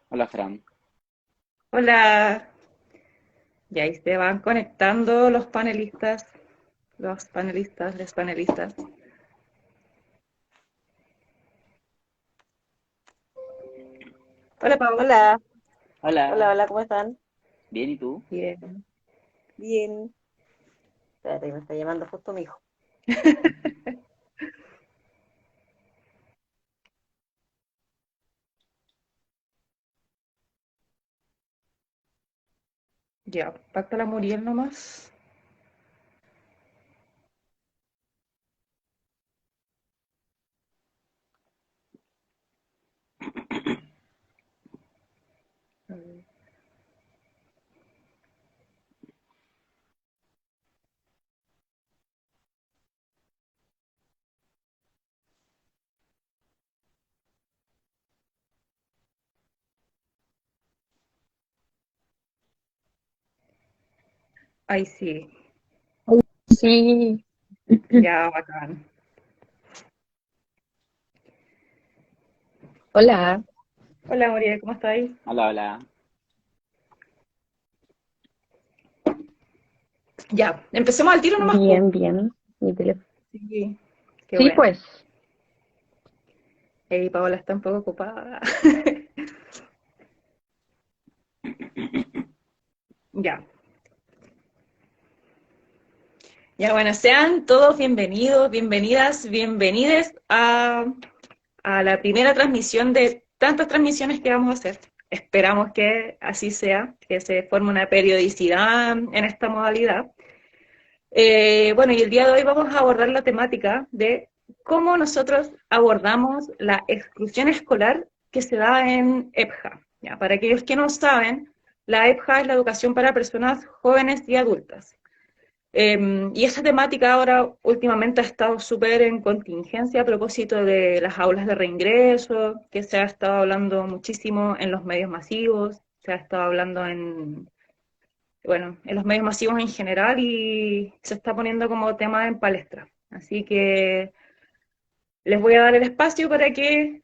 Hola, Fran. Hola, y ahí se van conectando los panelistas. Hola, Paola. Hola, Hola, hola, ¿cómo están? bien, ¿y tú? Bien. Bien. Espérate, me está llamando justo mi hijo. Ya, pacta la Muriel nomás. Mm, Ahí sí, Sí, ya, bacán. hola, Hola, Muriel, ¿cómo estáis? Hola. Ya, empecemos al tiro nomás, pues. bien, bien. Mi teléfono. Sí, qué Sí, bueno. pues, Hey, Paola está un poco ocupada. Ya, ya, bueno, sean todos bienvenidos, bienvenidas, bienvenides a la primera transmisión de tantas transmisiones que vamos a hacer. Esperamos que así sea, que se forme una periodicidad en esta modalidad. Bueno, y el día de hoy vamos a abordar la temática de cómo nosotros abordamos la exclusión escolar que se da en EPJA. Ya, para aquellos que no saben, la EPJA es la educación para personas jóvenes y adultas. Y esta temática ahora últimamente ha estado súper en contingencia a propósito de las aulas de reingreso, que se ha estado hablando muchísimo en los medios masivos, se ha estado hablando bueno, en los medios masivos en general y se está poniendo como tema en palestra. Así que les voy a dar el espacio para que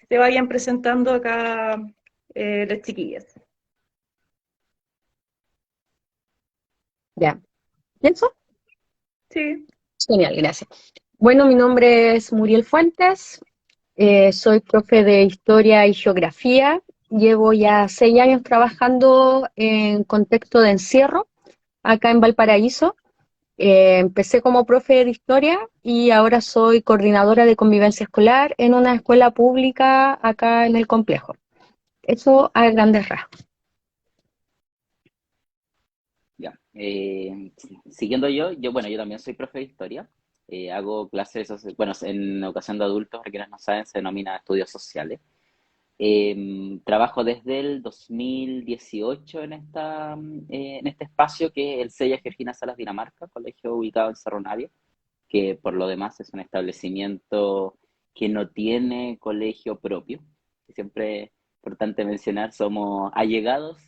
se vayan presentando acá las chiquillas. ya. ¿Pienso? Sí, Genial, gracias. Bueno, mi nombre es Muriel Fuentes, soy profe de Historia y Geografía. Llevo ya 6 años trabajando en contexto de encierro acá en Valparaíso. Empecé como profe de Historia y ahora soy coordinadora de convivencia escolar en una escuela pública acá en el complejo. Eso a grandes rasgos. Ya. Siguiendo bueno, yo también soy profe de historia. Hago clases, bueno, en educación de adultos, para quienes no saben, se denomina estudios sociales. Trabajo desde el 2018 en este espacio que es el CEIA Georgina Salas Dinamarca, colegio ubicado en Cerro Navia, que por lo demás es un establecimiento que no tiene colegio propio. Siempre es importante mencionar, somos allegados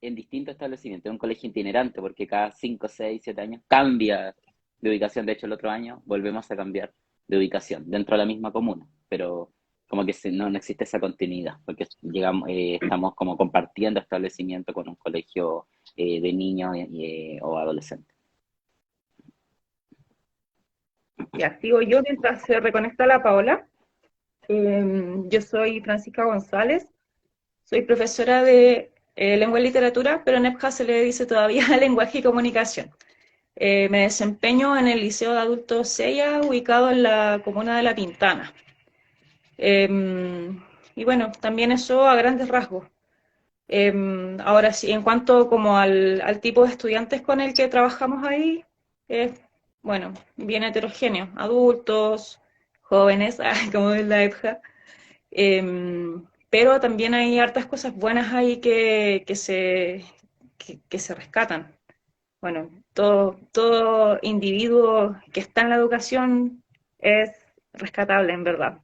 en distintos establecimientos. Es un colegio itinerante porque cada 5, 6, 7 años cambia de ubicación. De hecho, el otro año volvemos a cambiar de ubicación dentro de la misma comuna, pero como que no existe esa continuidad, porque estamos como compartiendo establecimiento con un colegio de niños o adolescentes. ya sigo yo mientras se reconecta la Paola. Yo soy Francisca González, soy profesora de lengua y literatura, pero en EPJA se le dice todavía lenguaje y comunicación. Me desempeño en el Liceo de Adultos CEIA, ubicado en la comuna de La Pintana. Y bueno, también eso a grandes rasgos. Ahora sí, en cuanto como al tipo de estudiantes con el que trabajamos ahí, es, bueno, bien heterogéneo, adultos, jóvenes, como es la EPJA, pero también hay hartas cosas buenas ahí que se rescatan. Bueno, todo individuo que está en la educación es rescatable, en verdad.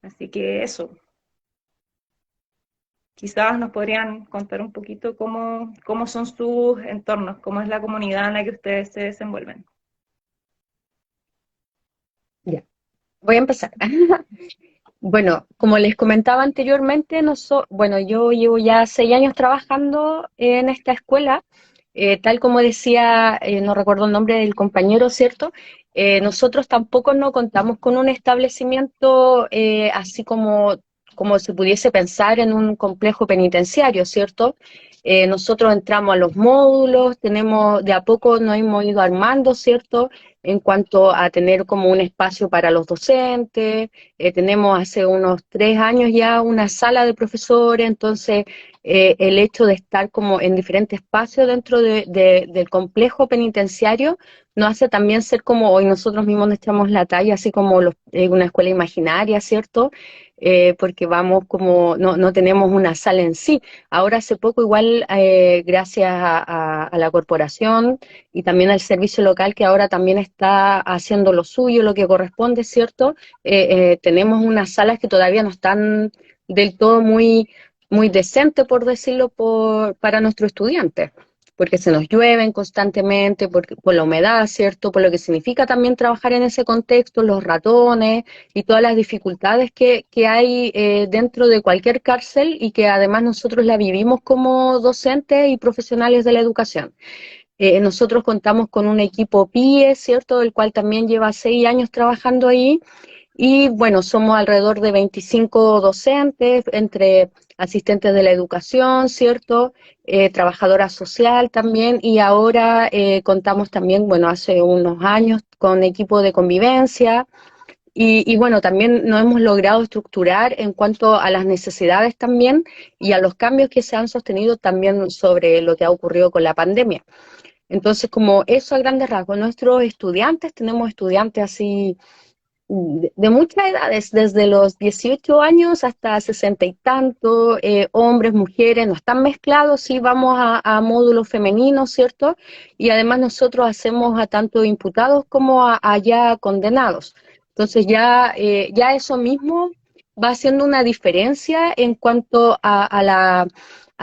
Así que eso, quizás nos podrían contar un poquito cómo son sus entornos, cómo es la comunidad en la que ustedes se desenvuelven. Ya. Voy a empezar. Bueno, como les comentaba anteriormente, bueno, yo llevo ya 6 años trabajando en esta escuela, tal como decía, no recuerdo el nombre del compañero, ¿cierto? Nosotros tampoco no contamos con un establecimiento así como se pudiese pensar en un complejo penitenciario, ¿cierto? Nosotros entramos a los módulos, tenemos, de a poco nos hemos ido armando, ¿cierto? En cuanto a tener como un espacio para los docentes. Tenemos hace unos 3 años ya una sala de profesores, entonces el hecho de estar como en diferentes espacios dentro del complejo penitenciario nos hace también ser como hoy nosotros mismos nos echamos la talla, así como una escuela imaginaria, ¿cierto? Porque vamos como, no tenemos una sala en sí. Ahora hace poco igual, gracias a la corporación y también al servicio local que ahora también está haciendo lo suyo, lo que corresponde, ¿cierto? Tenemos unas salas que todavía no están del todo muy decentes, por decirlo, para nuestros estudiantes, porque se nos llueven constantemente, por la humedad, ¿cierto? Por lo que significa también trabajar en ese contexto, los ratones y todas las dificultades que hay dentro de cualquier cárcel y que además nosotros la vivimos como docentes y profesionales de la educación. Nosotros contamos con un equipo PIE, ¿cierto? El cual también lleva 6 años trabajando ahí y bueno, somos alrededor de 25 docentes, entre asistentes de la educación, ¿cierto? Trabajadora social también, y ahora contamos también, bueno, hace unos años con equipo de convivencia, y bueno, también nos hemos logrado estructurar en cuanto a las necesidades también y a los cambios que se han sostenido también sobre lo que ha ocurrido con la pandemia. Entonces, como eso a grandes rasgos, nuestros estudiantes, tenemos estudiantes así de muchas edades, desde los 18 años hasta 60 y tanto, hombres, mujeres, no están mezclados, sí vamos a módulos femeninos, ¿cierto? Y además nosotros hacemos a tanto imputados como a ya condenados. Entonces ya eso mismo va haciendo una diferencia en cuanto a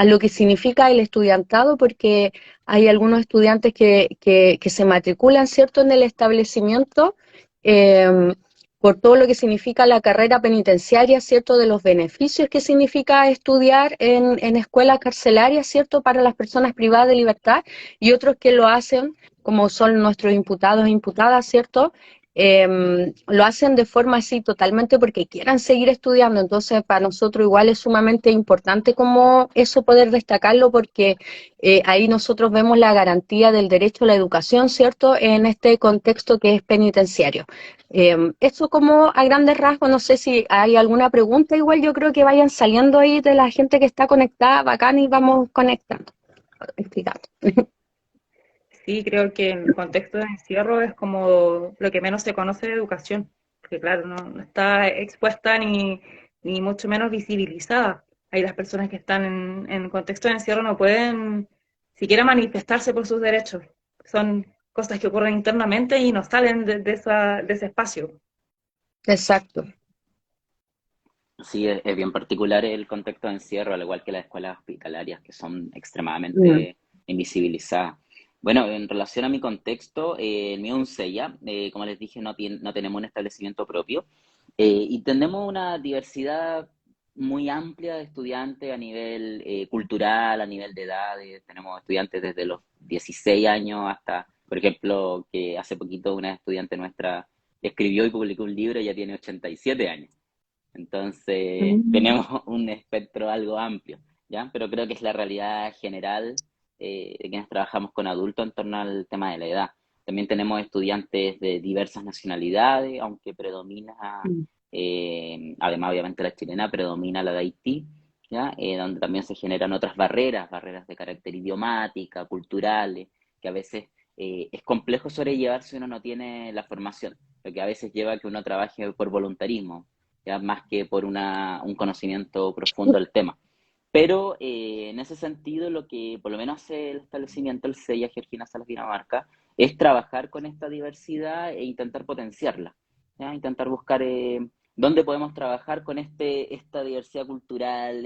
lo que significa el estudiantado, porque hay algunos estudiantes que se matriculan, ¿cierto?, en el establecimiento, eh, por todo lo que significa la carrera penitenciaria, ¿cierto? De los beneficios que significa estudiar en escuelas carcelarias, ¿cierto? Para las personas privadas de libertad, y otros que lo hacen, como son nuestros imputados e imputadas, ¿cierto? Lo hacen de forma así totalmente porque quieran seguir estudiando. Entonces para nosotros igual es sumamente importante como eso poder destacarlo, porque ahí nosotros vemos la garantía del derecho a la educación, ¿cierto? En este contexto que es penitenciario. Eso como a grandes rasgos, no sé si hay alguna pregunta, igual yo creo que vayan saliendo ahí de la gente que está conectada, bacán, y vamos conectando, explicando. Sí, creo que en el contexto de encierro es como lo que menos se conoce de educación, porque claro, no está expuesta ni mucho menos visibilizada. Hay las personas que están en contexto de encierro no pueden siquiera manifestarse por sus derechos. Son cosas que ocurren internamente y no salen de ese espacio. Exacto. Sí, es bien particular el contexto de encierro, al igual que las escuelas hospitalarias, que son Mm. extremadamente invisibilizadas. Bueno, en relación a mi contexto, el mío es un SEIA, como les dije, no tenemos un establecimiento propio, y tenemos una diversidad muy amplia de estudiantes a nivel cultural, a nivel de edades. Tenemos estudiantes desde los 16 años hasta, por ejemplo, que hace poquito una estudiante nuestra escribió y publicó un libro y ya tiene 87 años. Entonces, Mm. tenemos un espectro algo amplio, ¿ya? Pero creo que es la realidad general de quienes trabajamos con adultos en torno al tema de la edad. También tenemos estudiantes de diversas nacionalidades, aunque predomina, Mm. además obviamente la chilena, predomina la de Haití, ¿ya? Donde también se generan otras barreras de carácter idiomática, culturales, que a veces es complejo sobrellevar si uno no tiene la formación, lo que a veces lleva a que uno trabaje por voluntarismo, ya más que por un conocimiento profundo del tema. Pero en ese sentido, lo que por lo menos hace el establecimiento, el CEIA Georgina Salas Dinamarca, es trabajar con esta diversidad e intentar potenciarla, ¿ya? Intentar buscar dónde podemos trabajar con esta diversidad cultural,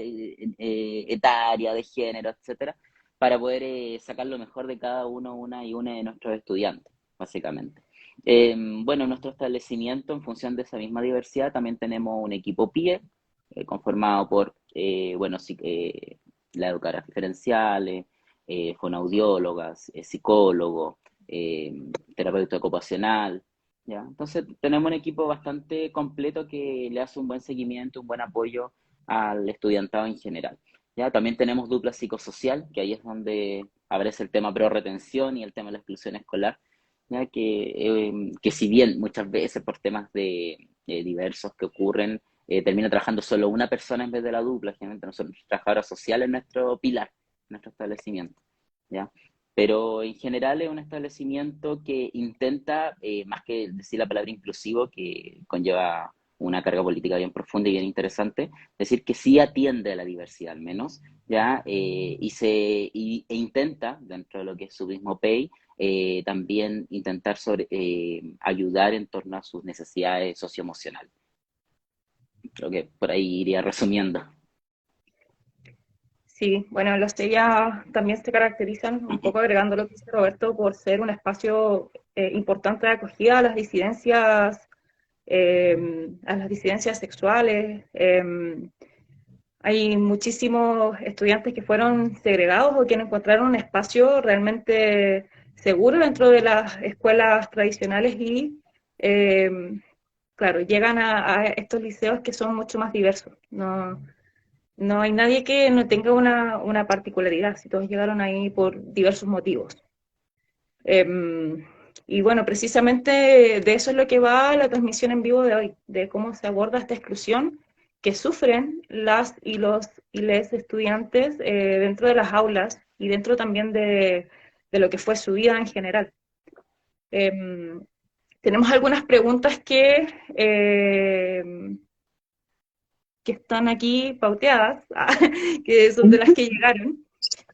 etaria, de género, etcétera, para poder sacar lo mejor de cada uno, una y una de nuestros estudiantes, básicamente. Bueno, en nuestro establecimiento, en función de esa misma diversidad, también tenemos un equipo PIE, conformado por, bueno, la educadora diferenciales, fonoaudiólogas, psicólogos, terapeuta ocupacional, ¿ya? Entonces, tenemos un equipo bastante completo que le hace un buen seguimiento, un buen apoyo al estudiantado en general, ¿ya? También tenemos dupla psicosocial, que ahí es donde aparece el tema pro-retención y el tema de la exclusión escolar, ya que si bien muchas veces por temas diversos que ocurren, termina trabajando solo una persona en vez de la dupla, generalmente nosotros trabajadores sociales es nuestro pilar, nuestro establecimiento, ¿ya? Pero en general es un establecimiento que intenta, más que decir la palabra inclusivo, que conlleva una carga política bien profunda y bien interesante, decir que sí atiende a la diversidad al menos, ¿ya? E intenta, dentro de lo que es su mismo PEI, también intentar ayudar en torno a sus necesidades socioemocionales. Creo que por ahí iría resumiendo. Sí, bueno, los TEIA también se caracterizan, un poco agregando lo que dice Roberto, por ser un espacio importante de acogida a las disidencias sexuales. Hay muchísimos estudiantes que fueron segregados o que no encontraron un espacio realmente seguro dentro de las escuelas tradicionales y, claro, llegan a estos liceos que son mucho más diversos. No, no hay nadie que no tenga una particularidad, si todos llegaron ahí por diversos motivos. Y bueno, precisamente de eso es lo que va la transmisión en vivo de hoy, de cómo se aborda esta exclusión que sufren las y los y les estudiantes dentro de las aulas y dentro también de lo que fue su vida en general. Em, Tenemos algunas preguntas que están aquí pauteadas, que son de las que llegaron.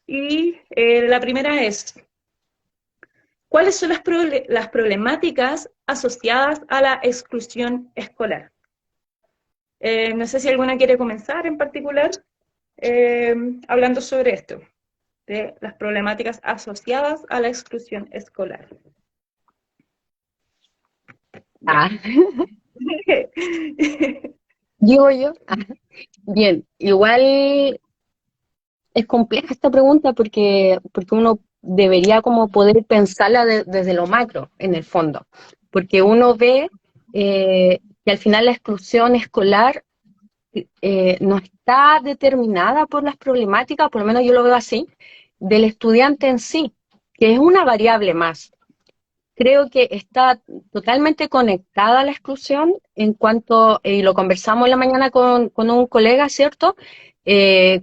Y la primera es, ¿cuáles son las problemáticas asociadas a la exclusión escolar? No sé si alguna quiere comenzar en particular eh, hablando sobre esto, de las problemáticas asociadas a la exclusión escolar. Ya. Ah, digo yo. Bien, igual es compleja esta pregunta porque uno debería como poder pensarla desde lo macro, en el fondo, porque uno ve que al final la exclusión escolar no está determinada por las problemáticas, por lo menos yo lo veo así, del estudiante en sí, que es una variable más. Creo que está totalmente conectada a la exclusión en cuanto, y lo conversamos en la mañana con un colega, ¿cierto?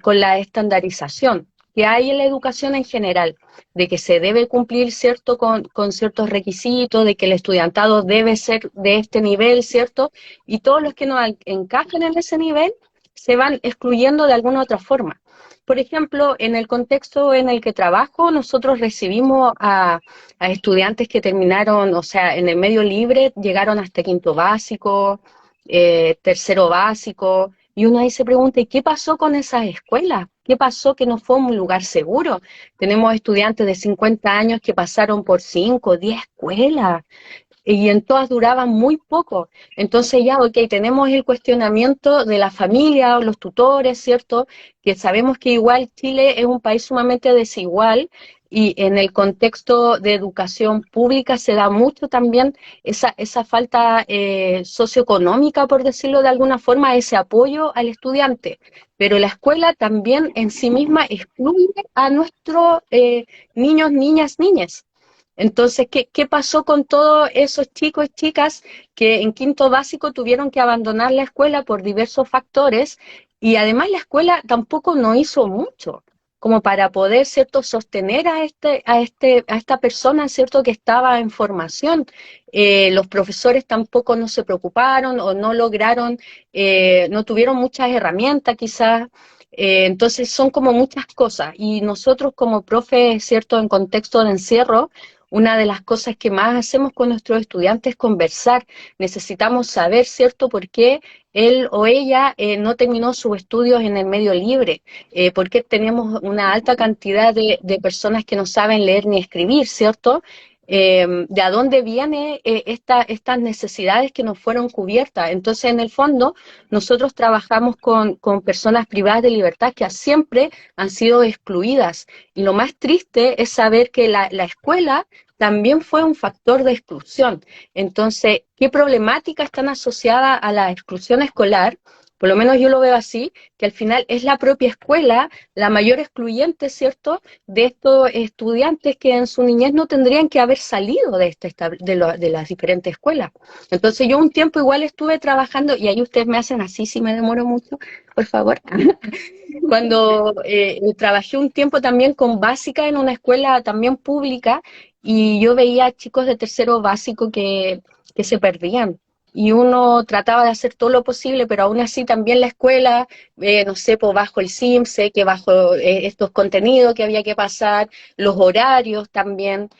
Con la estandarización que hay en la educación en general, de que se debe cumplir, ¿cierto?, con ciertos requisitos, de que el estudiantado debe ser de este nivel, ¿cierto? Y todos los que no encajan en ese nivel se van excluyendo de alguna otra forma. Por ejemplo, en el contexto en el que trabajo, nosotros recibimos a estudiantes que terminaron, o sea, en el medio libre, llegaron hasta quinto básico, tercero básico, y uno ahí se pregunta, ¿y qué pasó con esas escuelas? ¿Qué pasó que no fue un lugar seguro? Tenemos estudiantes de 50 años que pasaron por 5, 10 escuelas, y en todas duraban muy poco. Entonces ya, ok, tenemos el cuestionamiento de la familia o los tutores, ¿cierto? Que sabemos que igual Chile es un país sumamente desigual y en el contexto de educación pública se da mucho también esa falta socioeconómica, por decirlo de alguna forma, ese apoyo al estudiante. Pero la escuela también en sí misma excluye a nuestros niños, niñas, niñas. Entonces, ¿qué pasó con todos esos chicos y chicas que en quinto básico tuvieron que abandonar la escuela por diversos factores? Y además la escuela tampoco no hizo mucho como para poder, ¿cierto?, sostener a esta persona, ¿cierto?, que estaba en formación. Los profesores tampoco no se preocuparon o no lograron, no tuvieron muchas herramientas quizás. Entonces son como muchas cosas. Y nosotros como profes, ¿cierto?, en contexto de encierro, una de las cosas que más hacemos con nuestros estudiantes es conversar. Necesitamos saber, ¿cierto?, por qué él o ella no terminó sus estudios en el medio libre, por qué tenemos una alta cantidad de personas que no saben leer ni escribir, ¿cierto? de a dónde vienen estas necesidades que nos fueron cubiertas. Entonces, en el fondo, nosotros trabajamos con personas privadas de libertad que siempre han sido excluidas. Y lo más triste es saber que la escuela también fue un factor de exclusión. Entonces, ¿qué problemáticas están asociadas a la exclusión escolar? Por lo menos yo lo veo así, que al final es la propia escuela la mayor excluyente, ¿cierto?, de estos estudiantes que en su niñez no tendrían que haber salido de las diferentes escuelas. Entonces yo un tiempo igual estuve trabajando, y ahí ustedes me hacen así si me demoro mucho, por favor. Cuando trabajé un tiempo también con básica en una escuela también pública, y yo veía chicos de tercero básico que se perdían. Y uno trataba de hacer todo lo posible, pero aún así también la escuela, no sé, pues bajo el CIMSE, que bajo estos contenidos que había que pasar, los horarios también,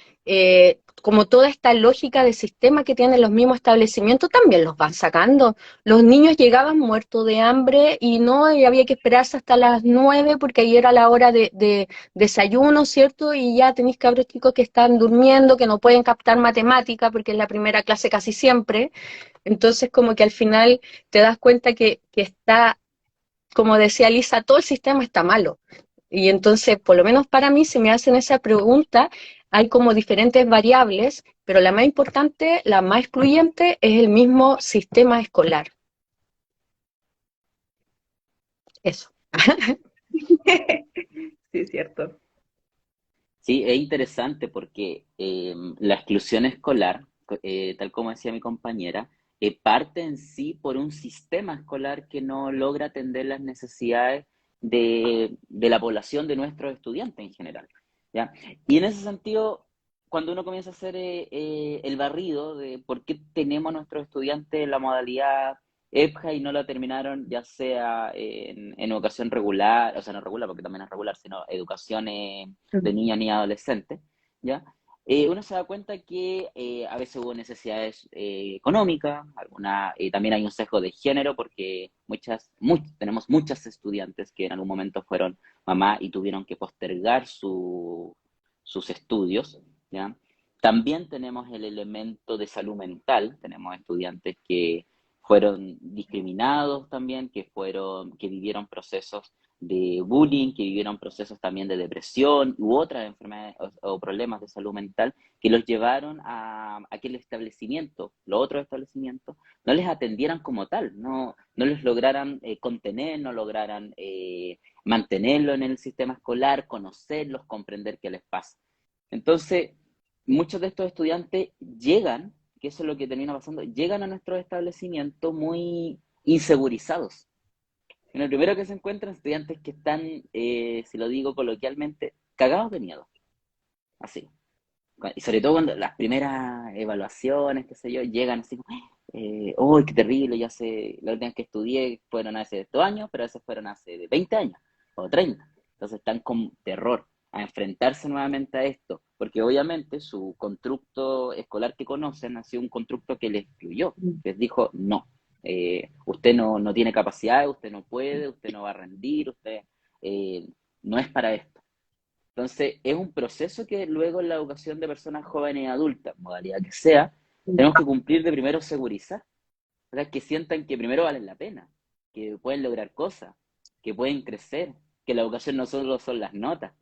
como toda esta lógica de sistema que tienen los mismos establecimientos, también los van sacando. Los niños llegaban muertos de hambre y no y había que esperarse hasta las 9 porque ahí era la hora de desayuno, ¿cierto? Y ya tenéis cabros chicos que están durmiendo, que no pueden captar matemática porque es la primera clase casi siempre. Entonces, como que al final te das cuenta que está, como decía Lisa, todo el sistema está malo. Y entonces, por lo menos para mí, si me hacen esa pregunta, hay como diferentes variables, pero la más importante, la más excluyente, es el mismo sistema escolar. Eso. Sí, es cierto. Sí, es interesante porque la exclusión escolar, tal como decía mi compañera, parte en sí por un sistema escolar que no logra atender las necesidades de la población de nuestros estudiantes en general, ¿ya? Y en ese sentido, cuando uno comienza a hacer el barrido de por qué tenemos nuestros estudiantes en la modalidad EPJA y no la terminaron, ya sea en educación regular, o sea, no regular porque también es regular, sino educación de niña ni adolescente, ¿ya? Uno se da cuenta que a veces hubo necesidades económicas, también hay un sesgo de género porque tenemos muchas estudiantes que en algún momento fueron mamá y tuvieron que postergar sus estudios, ¿ya? También tenemos el elemento de salud mental, tenemos estudiantes que fueron discriminados también, que vivieron procesos de bullying, que vivieron procesos también de depresión u otras enfermedades o problemas de salud mental que los llevaron a que el establecimiento, los otros establecimientos, no les atendieran como tal, no les lograran contener, no lograran mantenerlo en el sistema escolar, conocerlos, comprender qué les pasa. Entonces, muchos de estos estudiantes llegan, que eso es lo que termina pasando, llegan a nuestros establecimientos muy insegurizados. Y lo primero que se encuentran estudiantes que están, si lo digo coloquialmente, cagados de miedo, así. Y sobre todo cuando las primeras evaluaciones, qué sé yo, llegan así como, ¡oh, qué terrible! Ya sé, las últimas que estudié fueron hace 2 años, pero a veces fueron hace 20 años o 30. Entonces están con terror a enfrentarse nuevamente a esto, porque obviamente su constructo escolar que conocen ha sido un constructo que les excluyó, les dijo, no, usted no tiene capacidad, usted no puede, usted no va a rendir, usted eh, no es para esto. Entonces, es un proceso que luego en la educación de personas jóvenes y adultas, modalidad que sea, tenemos que cumplir de primero segurizar, ¿verdad? Que sientan que primero valen la pena, que pueden lograr cosas, que pueden crecer, que la educación no solo son las notas,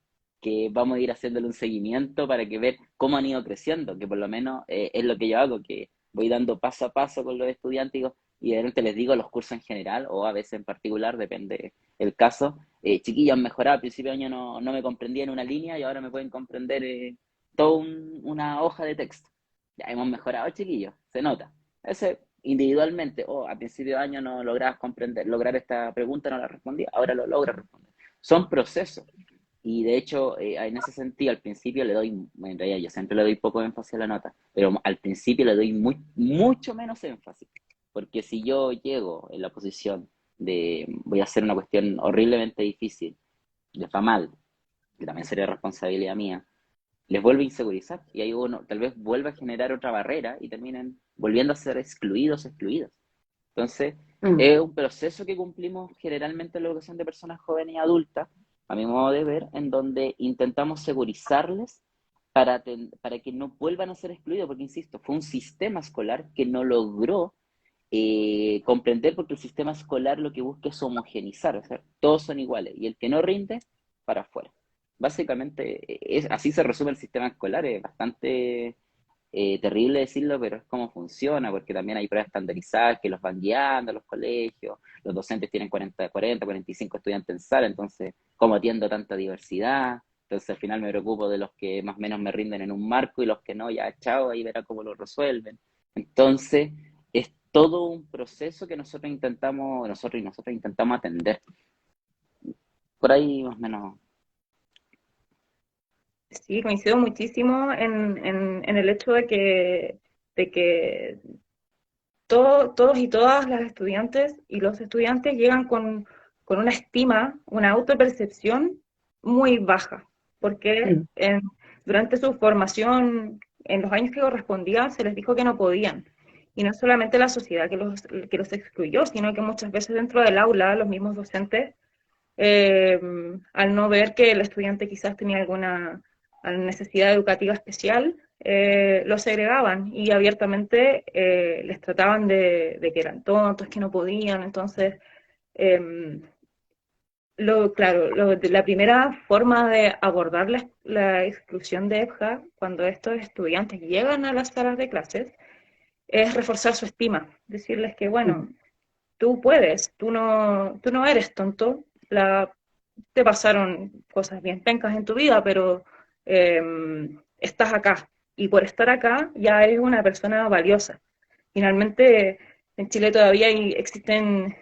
que vamos a ir haciéndole un seguimiento para que ver cómo han ido creciendo, que por lo menos es lo que yo hago, que voy dando paso a paso con los estudiantes y de repente les digo los cursos en general o a veces en particular, depende el caso. Chiquillos, han mejorado, al principio de año no me comprendían una línea y ahora me pueden comprender toda una hoja de texto. Ya hemos mejorado, chiquillos, se nota. Ese individualmente, o a principio de año no lograbas lograr esta pregunta, no la respondía, ahora lo logras responder. Son procesos. Y de hecho, en ese sentido, al principio le doy, en realidad yo siempre le doy poco énfasis a la nota, pero al principio le doy mucho menos énfasis. Porque si yo llego en la posición de voy a hacer una cuestión horriblemente difícil, les va mal, que también sería responsabilidad mía, les vuelve a insegurizar y ahí uno tal vez vuelve a generar otra barrera y terminen volviendo a ser excluidos, excluidas. Entonces, es un proceso que cumplimos generalmente en la educación de personas jóvenes y adultas, a mi modo de ver, en donde intentamos segurizarles para que no vuelvan a ser excluidos, porque insisto, fue un sistema escolar que no logró comprender, porque el sistema escolar lo que busca es homogenizar, o sea, todos son iguales, y el que no rinde, para afuera. Básicamente, así se resume el sistema escolar, es bastante terrible decirlo, pero es como funciona, porque también hay pruebas estandarizadas que los van guiando a los colegios, los docentes tienen 45 estudiantes en sala, entonces, ¿cómo atiendo tanta diversidad? Entonces al final me preocupo de los que más o menos me rinden en un marco y los que no, ya chao, ahí verá cómo lo resuelven. Entonces, es todo un proceso que nosotros y nosotros intentamos atender. Por ahí más o menos. Sí, coincido muchísimo en el hecho de que todos y todas las estudiantes y los estudiantes llegan con una estima, una autopercepción muy baja, porque Mm, durante su formación, en los años que correspondían, se les dijo que no podían. Y no solamente la sociedad que los excluyó, sino que muchas veces dentro del aula, los mismos docentes, eh, al no ver que el estudiante quizás tenía alguna necesidad educativa especial, los segregaban y abiertamente les trataban de que eran tontos, que no podían. Entonces, eh, claro, la primera forma de abordar la exclusión de EFJA cuando estos estudiantes llegan a las salas de clases es reforzar su estima, decirles que, mm, bueno, tú puedes, tú no eres tonto, te pasaron cosas bien pencas en tu vida, pero eh, estás acá. Y por estar acá ya eres una persona valiosa. Finalmente, en Chile todavía existen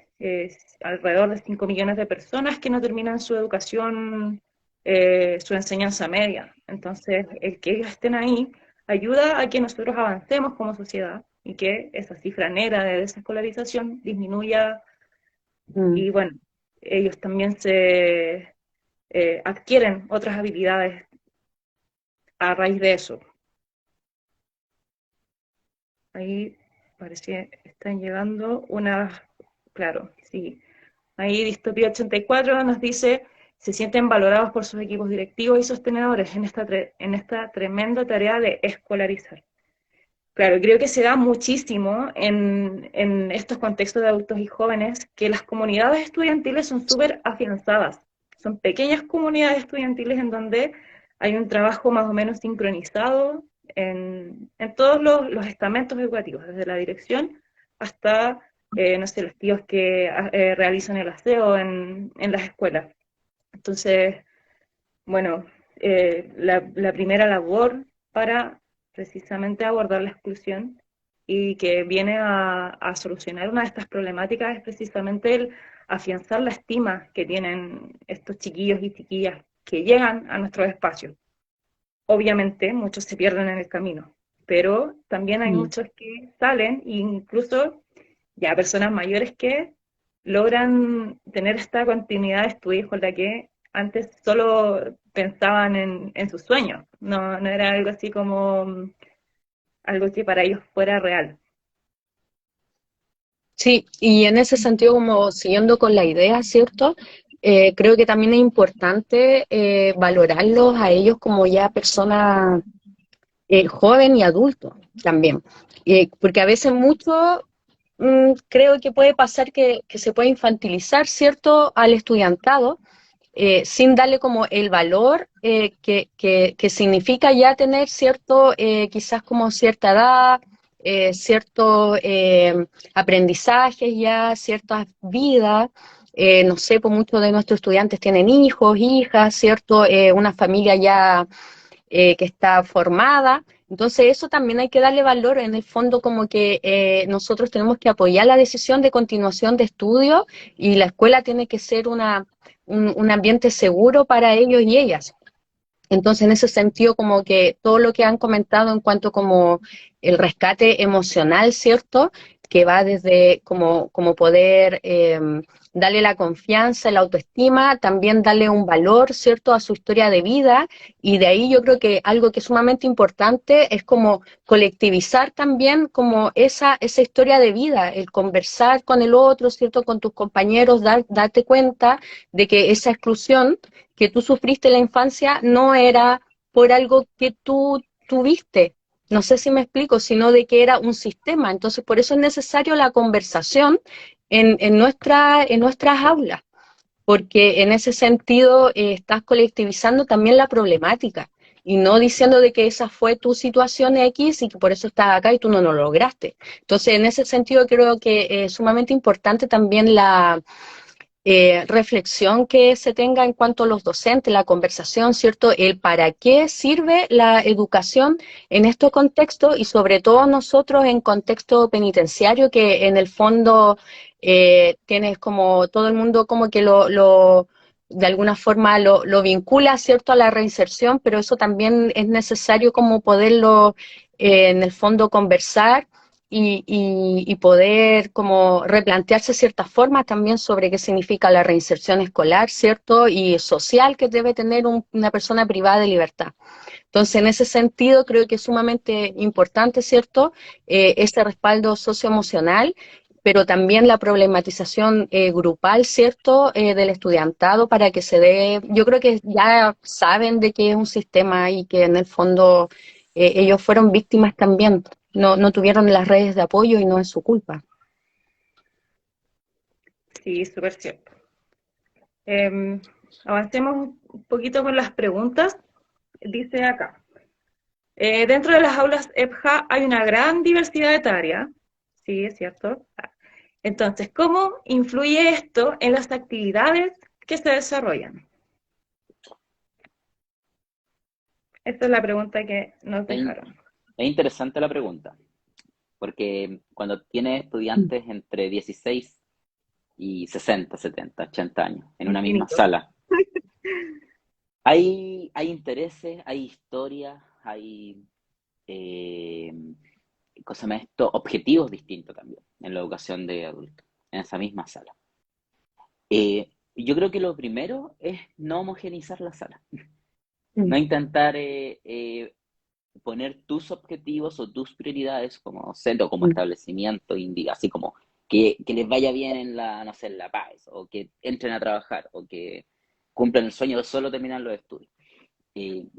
alrededor de 5 millones de personas que no terminan su educación, su enseñanza media. Entonces, el que ellos estén ahí ayuda a que nosotros avancemos como sociedad y que esa cifra negra de desescolarización disminuya mm. y bueno, ellos también adquieren otras habilidades a raíz de eso. Ahí parece que están llegando unas, claro, sí. Ahí Distopía 84 nos dice, se sienten valorados por sus equipos directivos y sostenedores en esta tremenda tarea de escolarizar. Claro, creo que se da muchísimo en estos contextos de adultos y jóvenes que las comunidades estudiantiles son súper afianzadas. Son pequeñas comunidades estudiantiles en donde hay un trabajo más o menos sincronizado en todos los estamentos educativos, desde la dirección hasta, no sé, los tíos que realizan el aseo en las escuelas. Entonces, bueno, la primera labor para precisamente abordar la exclusión y que viene a solucionar una de estas problemáticas es precisamente el afianzar la estima que tienen estos chiquillos y chiquillas que llegan a nuestros espacios. Obviamente, muchos se pierden en el camino, pero también hay Mm. muchos que salen, e incluso ya personas mayores que logran tener esta continuidad de estudios con la que antes solo pensaban en sus sueños, no era algo así como algo que para ellos fuera real. Sí, y en ese sentido, como siguiendo con la idea, ¿cierto? Creo que también es importante valorarlos a ellos como ya personas joven y adultos también. Porque a veces mucho creo que puede pasar que se puede infantilizar, ¿cierto?, al estudiantado, sin darle como el valor que significa ya tener cierto, quizás como cierta edad, ciertos aprendizajes ya, ciertas vidas. No sé, pues muchos de nuestros estudiantes tienen hijos, hijas, ¿cierto? Una familia ya que está formada. Entonces eso también hay que darle valor, en el fondo como que nosotros tenemos que apoyar la decisión de continuación de estudio y la escuela tiene que ser un ambiente seguro para ellos y ellas. Entonces, en ese sentido, como que todo lo que han comentado en cuanto como el rescate emocional, ¿cierto? Que va desde como poder darle la confianza, la autoestima, también darle un valor, ¿cierto? A su historia de vida. Y de ahí yo creo que algo que es sumamente importante es como colectivizar también como esa historia de vida, el conversar con el otro, ¿cierto? Con tus compañeros, darte cuenta de que esa exclusión que tú sufriste en la infancia no era por algo que tú tuviste. No sé si me explico, sino de que era un sistema. Entonces, por eso es necesario la conversación en nuestras aulas, porque en ese sentido estás colectivizando también la problemática y no diciendo de que esa fue tu situación X y que por eso estás acá y tú no lo lograste. Entonces, en ese sentido creo que es sumamente importante también la reflexión que se tenga en cuanto a los docentes, la conversación, ¿cierto? El para qué sirve la educación en este contexto y sobre todo nosotros en contexto penitenciario, que en el fondo tienes como todo el mundo como que de alguna forma lo vincula, ¿cierto?, a la reinserción, pero eso también es necesario como poderlo en el fondo conversar y poder como replantearse ciertas formas también sobre qué significa la reinserción escolar, ¿cierto? Y social que debe tener una persona privada de libertad. Entonces, en ese sentido, creo que es sumamente importante, ¿cierto? Este respaldo socioemocional, pero también la problematización grupal, ¿cierto? Del estudiantado para que se dé, yo creo que ya saben de que es un sistema y que en el fondo ellos fueron víctimas también, no tuvieron las redes de apoyo y no es su culpa. Sí, súper cierto. Avancemos un poquito con las preguntas. Dice acá, dentro de las aulas EPJA hay una gran diversidad de tareas. Sí, es cierto. Entonces, ¿cómo influye esto en las actividades que se desarrollan? Esta es la pregunta que nos Es, in- dejaron. es interesante la pregunta, porque cuando tienes estudiantes entre 16 y 60, 70, 80 años en una misma Infinito. sala, hay intereses, hay historias, hay eh, ¿cómo se llama esto? Objetivos distintos también en la educación de adultos, en esa misma sala. Yo creo que lo primero es no homogeneizar la sala, no intentar poner tus objetivos o tus prioridades como centro, como establecimiento, así como que les vaya bien en la, no sé, en la paz, o que entren a trabajar, o que cumplan el sueño de solo terminar los estudios,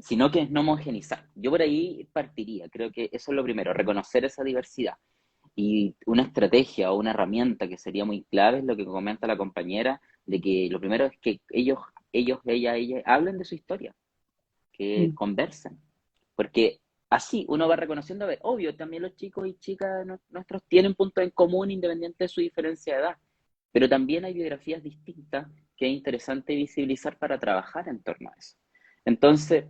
sino que es no homogenizar. Yo por ahí partiría, creo que eso es lo primero, reconocer esa diversidad. Y una estrategia o una herramienta que sería muy clave es lo que comenta la compañera, de que lo primero es que ella, hablen de su historia, que conversen, porque así uno va reconociendo, a ver, obvio, también los chicos y chicas nuestros tienen puntos en común independiente de su diferencia de edad, pero también hay biografías distintas que es interesante visibilizar para trabajar en torno a eso. Entonces,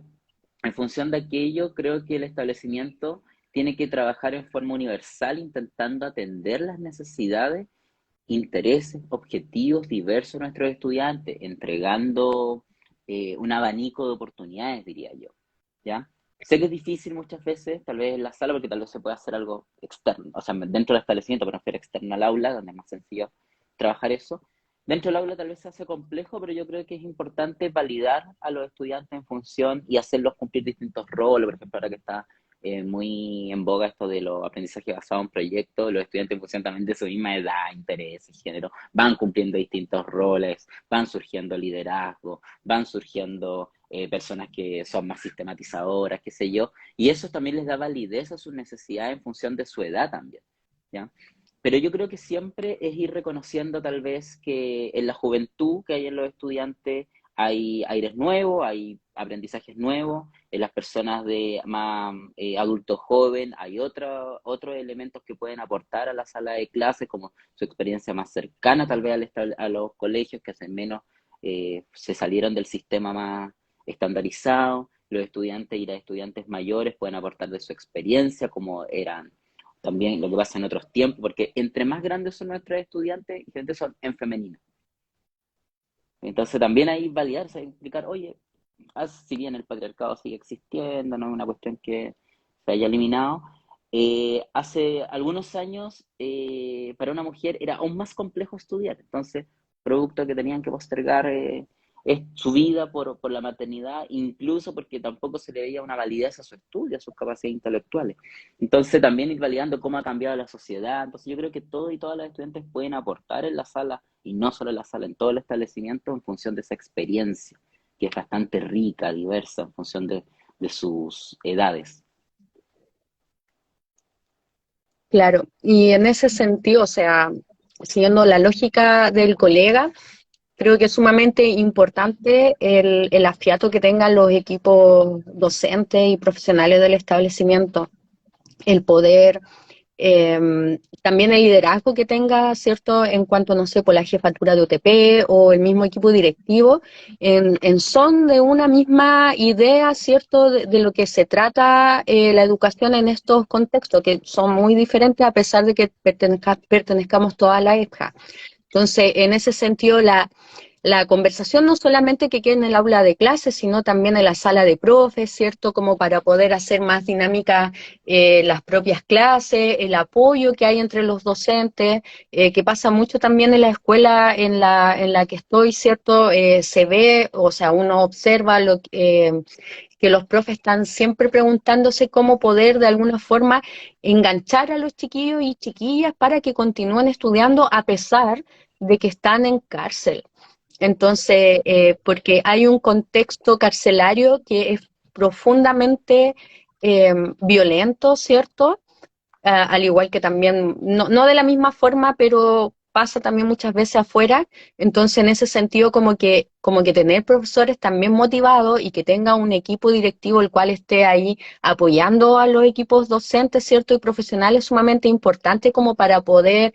en función de aquello, creo que el establecimiento tiene que trabajar en forma universal, intentando atender las necesidades, intereses, objetivos diversos de nuestros estudiantes, entregando un abanico de oportunidades, diría yo. ¿Ya? Sé que es difícil muchas veces, tal vez en la sala, porque tal vez se puede hacer algo externo, o sea, dentro del establecimiento, pero no fuera externo al aula, donde es más sencillo trabajar eso. Dentro del aula tal vez se hace complejo, pero yo creo que es importante validar a los estudiantes en función y hacerlos cumplir distintos roles. Por ejemplo, ahora que está muy en boga esto de los aprendizajes basados en proyectos, los estudiantes en función también de su misma edad, intereses, género, van cumpliendo distintos roles, van surgiendo liderazgo, van surgiendo personas que son más sistematizadoras, qué sé yo, y eso también les da validez a sus necesidades en función de su edad también, ¿ya? Pero yo creo que siempre es ir reconociendo tal vez que en la juventud que hay en los estudiantes hay aires nuevos, hay aprendizajes nuevos, en las personas de más adulto joven hay otros elementos que pueden aportar a la sala de clases, como su experiencia más cercana tal vez a los colegios que hacen menos, se salieron del sistema más estandarizado, los estudiantes y las estudiantes mayores pueden aportar de su experiencia, como eran también lo que pasa en otros tiempos, porque entre más grandes son nuestros estudiantes, diferentes son en femenino. Entonces también hay validarse, hay explicar, oye, si bien el patriarcado sigue existiendo, no es una cuestión que se haya eliminado, hace algunos años para una mujer era aún más complejo estudiar, entonces, producto que tenían que postergar su vida por la maternidad, incluso porque tampoco se le veía una validez a su estudio, a sus capacidades intelectuales. Entonces también ir validando cómo ha cambiado la sociedad. Entonces yo creo que todos y todas las estudiantes pueden aportar en la sala, y no solo en la sala, en todo el establecimiento, en función de esa experiencia, que es bastante rica, diversa, en función de de sus edades. Claro, y en ese sentido, o sea, siguiendo la lógica del colega, creo que es sumamente importante el afiato que tengan los equipos docentes y profesionales del establecimiento, el poder, también el liderazgo que tenga, ¿cierto? En cuanto, no sé, por la jefatura de UTP o el mismo equipo directivo, en son de una misma idea, ¿cierto? De lo que se trata la educación en estos contextos, que son muy diferentes a pesar de que pertenezcamos toda a la EFJA. Entonces, en ese sentido, la conversación no solamente que quede en el aula de clases, sino también en la sala de profes, ¿cierto? Como para poder hacer más dinámicas las propias clases, el apoyo que hay entre los docentes, que pasa mucho también en la escuela en la que estoy, ¿cierto? Se ve, o sea, uno observa que los profes están siempre preguntándose cómo poder de alguna forma enganchar a los chiquillos y chiquillas para que continúen estudiando a pesar de que están en cárcel. Entonces, porque hay un contexto carcelario que es profundamente violento, ¿cierto? Al igual que también, no de la misma forma, pero pasa también muchas veces afuera. Entonces, en ese sentido, como que tener profesores también motivados y que tenga un equipo directivo el cual esté ahí apoyando a los equipos docentes, ¿cierto? Y profesionales es sumamente importante como para poder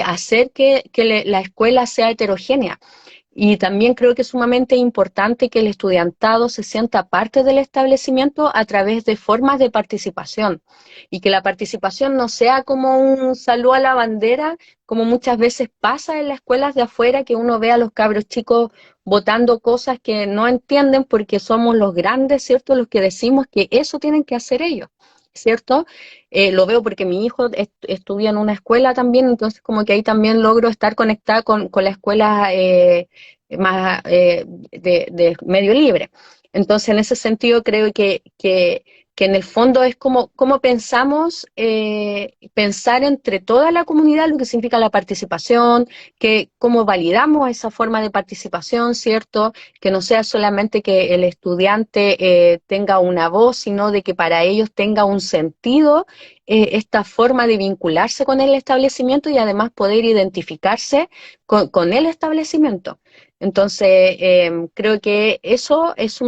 hacer que la escuela sea heterogénea. Y también creo que es sumamente importante que el estudiantado se sienta parte del establecimiento a través de formas de participación y que la participación no sea como un saludo a la bandera, como muchas veces pasa en las escuelas de afuera, que uno ve a los cabros chicos votando cosas que no entienden porque somos los grandes, ¿cierto? Los que decimos que eso tienen que hacer ellos, ¿cierto? Lo veo porque mi hijo estudia en una escuela también, entonces como que ahí también logro estar conectada con la escuela más de medio libre. Entonces, en ese sentido, creo que en el fondo es como pensamos, pensar entre toda la comunidad lo que significa la participación, que cómo validamos esa forma de participación, ¿cierto? Que no sea solamente que el estudiante tenga una voz, sino de que para ellos tenga un sentido esta forma de vincularse con el establecimiento y además poder identificarse con el establecimiento. Entonces, creo que eso es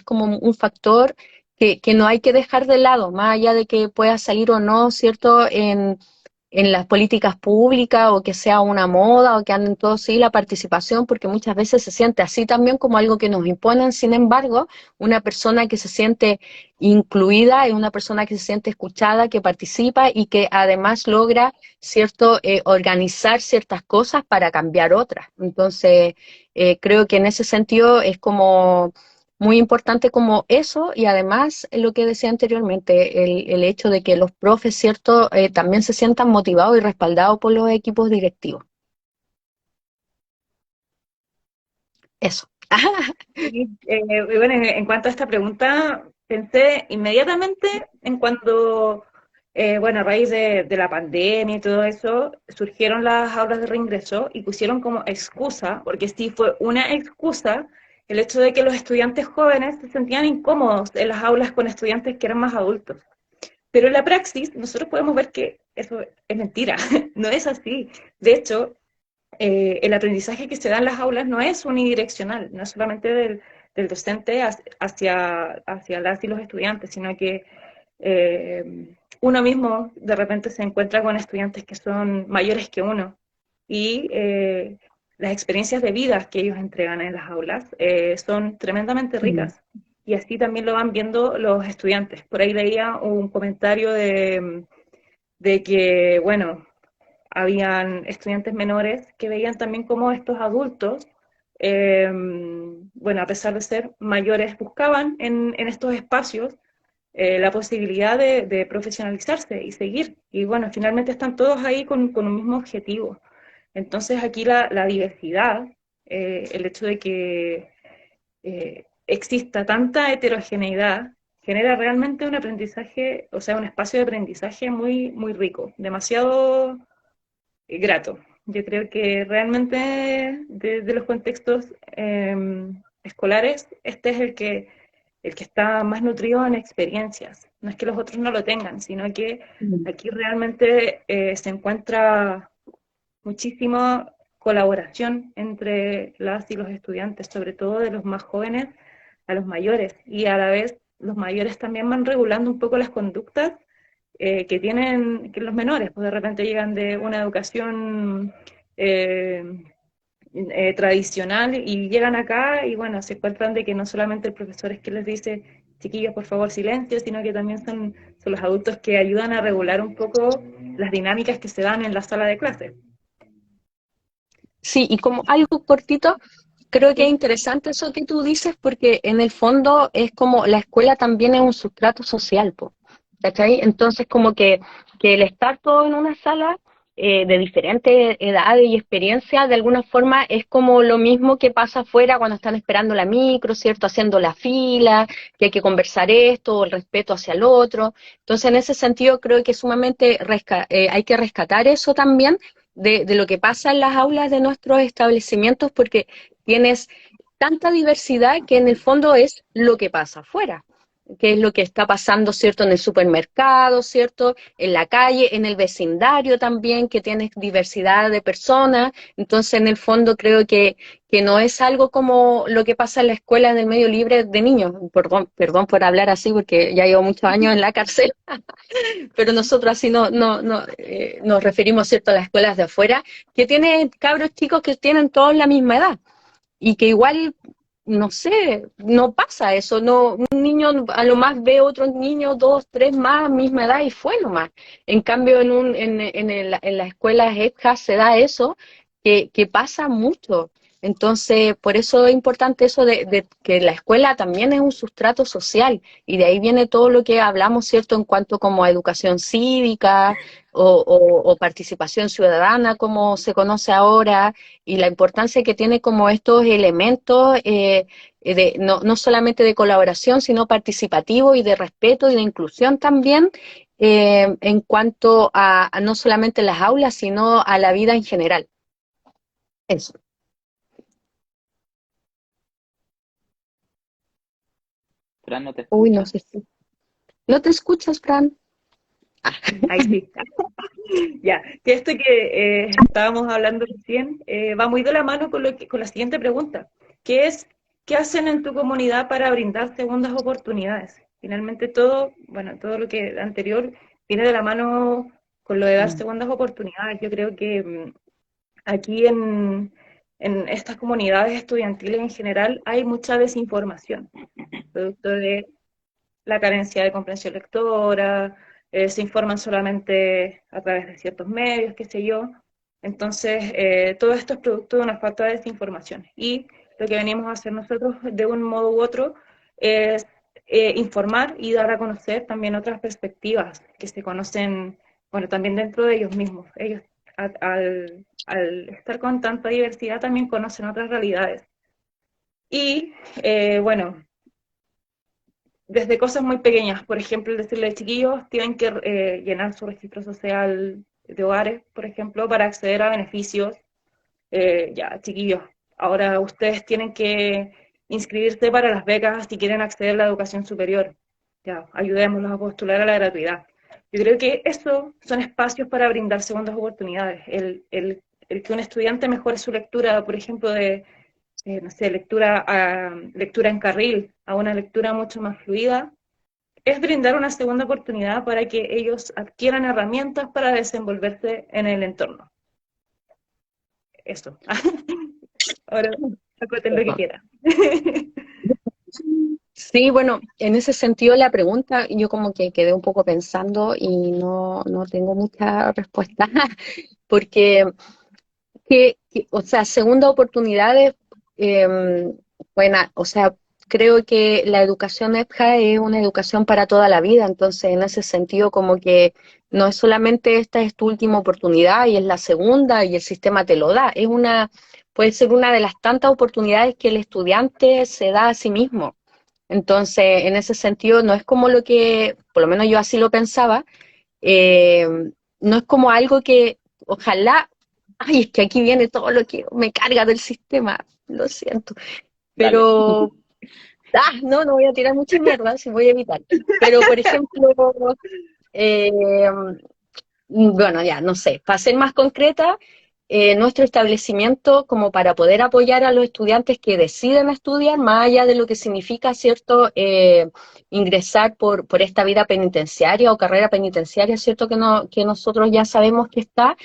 como un factor que no hay que dejar de lado, más allá de que pueda salir o no, ¿cierto?, en las políticas públicas o que sea una moda o que anden todos, sí, la participación, porque muchas veces se siente así también como algo que nos imponen. Sin embargo, una persona que se siente incluida es una persona que se siente escuchada, que participa y que además logra, ¿cierto?, organizar ciertas cosas para cambiar otras. Entonces, creo que en ese sentido es como muy importante como eso, y además lo que decía anteriormente, el hecho de que los profes, ¿cierto?, también se sientan motivados y respaldados por los equipos directivos. Eso. Y bueno, en cuanto a esta pregunta, pensé inmediatamente en cuando, bueno, a raíz de la pandemia y todo eso, surgieron las aulas de reingreso y pusieron como excusa, porque sí fue una excusa, el hecho de que los estudiantes jóvenes se sentían incómodos en las aulas con estudiantes que eran más adultos. Pero en la praxis, nosotros podemos ver que eso es mentira, no es así. De hecho, el aprendizaje que se da en las aulas no es unidireccional, no es solamente del docente hacia las y los estudiantes, sino que uno mismo de repente se encuentra con estudiantes que son mayores que uno y las experiencias de vida que ellos entregan en las aulas son tremendamente Mm. ricas. Y así también lo van viendo los estudiantes. Por ahí leía un comentario de que, bueno, habían estudiantes menores que veían también cómo estos adultos, bueno, a pesar de ser mayores, buscaban en estos espacios la posibilidad de profesionalizarse y seguir. Y bueno, finalmente están todos ahí con un mismo objetivo. Entonces aquí la diversidad, el hecho de que exista tanta heterogeneidad, genera realmente un aprendizaje, o sea, un espacio de aprendizaje muy, muy rico, demasiado grato. Yo creo que realmente de los contextos escolares, este es el que el que está más nutrido en experiencias. No es que los otros no lo tengan, sino que aquí realmente se encuentra muchísima colaboración entre las y los estudiantes, sobre todo de los más jóvenes a los mayores, y a la vez los mayores también van regulando un poco las conductas que tienen que los menores, pues de repente llegan de una educación tradicional y llegan acá y bueno, se encuentran de que no solamente el profesor es que les dice, chiquillos, por favor, silencio, sino que también son los adultos que ayudan a regular un poco las dinámicas que se dan en la sala de clase. Sí, y como algo cortito, creo que es ¿Sí? interesante eso que tú dices porque en el fondo es como la escuela también es un sustrato social, po, ¿cachai? Entonces como que el estar todo en una sala de diferentes edades y experiencias de alguna forma es como lo mismo que pasa afuera cuando están esperando la micro, ¿cierto? Haciendo la fila, que hay que conversar esto, el respeto hacia el otro. Entonces en ese sentido creo que sumamente hay que rescatar eso también de lo que pasa en las aulas de nuestros establecimientos porque tienes tanta diversidad que en el fondo es lo que pasa afuera, que es lo que está pasando, ¿cierto? En el supermercado, ¿cierto? En la calle, en el vecindario también, que tienes diversidad de personas. Entonces, en el fondo, creo que no es algo como lo que pasa en la escuela en el medio libre de niños. Perdón por hablar así, porque ya llevo muchos años en la cárcel, pero nosotros así nos referimos, ¿cierto?, a las escuelas de afuera, que tienen cabros chicos que tienen todos la misma edad y que igual, no sé, no pasa eso, no, un niño a lo más ve otros niños, dos, tres más, misma edad y fue nomás. En cambio, en las escuelas EPJA se da eso, que pasa mucho. Entonces, por eso es importante eso de que la escuela también es un sustrato social y de ahí viene todo lo que hablamos, ¿cierto?, en cuanto como a educación cívica o participación ciudadana, como se conoce ahora, y la importancia que tiene como estos elementos no solamente de colaboración, sino participativo y de respeto y de inclusión también en cuanto a no solamente las aulas, sino a la vida en general. Eso. Fran, ¿no te Uy, no escuchas? sé si. ¿No te escuchas, Fran? Ahí sí. Ya, que esto que estábamos hablando recién va muy de la mano con, con la siguiente pregunta, que es, ¿qué hacen en tu comunidad para brindar segundas oportunidades? Finalmente todo, bueno, todo lo que anterior viene de la mano con lo de dar segundas oportunidades. Yo creo que aquí en estas comunidades estudiantiles en general hay mucha desinformación, producto de la carencia de comprensión lectora, se informan solamente a través de ciertos medios, qué sé yo. Entonces, todo esto es producto de una falta de desinformación. Y lo que venimos a hacer nosotros de un modo u otro es informar y dar a conocer también otras perspectivas que se conocen, bueno, también dentro de ellos mismos. Ellos, al estar con tanta diversidad, también conocen otras realidades. Y, bueno, desde cosas muy pequeñas, por ejemplo, decirle chiquillos, tienen que llenar su registro social de hogares, por ejemplo, para acceder a beneficios. Ya, chiquillos, ahora ustedes tienen que inscribirse para las becas si quieren acceder a la educación superior. Ya, ayudémoslos a postular a la gratuidad. Yo creo que eso son espacios para brindar segundas oportunidades. El que un estudiante mejore su lectura, por ejemplo, de no sé, lectura en carril a una lectura mucho más fluida, es brindar una segunda oportunidad para que ellos adquieran herramientas para desenvolverse en el entorno. Eso. Ahora, acoten lo que quieran. Sí, bueno, en ese sentido la pregunta, yo como que quedé un poco pensando y no tengo mucha respuesta, porque o sea, segunda oportunidades, bueno, o sea, creo que la educación EPJA es una educación para toda la vida, entonces en ese sentido como que no es solamente esta es tu última oportunidad y es la segunda y el sistema te lo da, puede ser una de las tantas oportunidades que el estudiante se da a sí mismo. Entonces, en ese sentido, no es como lo que, por lo menos yo así lo pensaba, eh, no es como algo que ojalá, ay, es que aquí viene todo lo que me carga del sistema, lo siento, Dale. pero No, no voy a tirar mucha mierda, si voy a evitar. Pero, por ejemplo, eh, bueno, ya, no sé, para ser más concreta, nuestro establecimiento, como para poder apoyar a los estudiantes que deciden estudiar, más allá de lo que significa, ¿cierto?, ingresar por esta vida penitenciaria o carrera penitenciaria, ¿cierto?, que nosotros ya sabemos que está.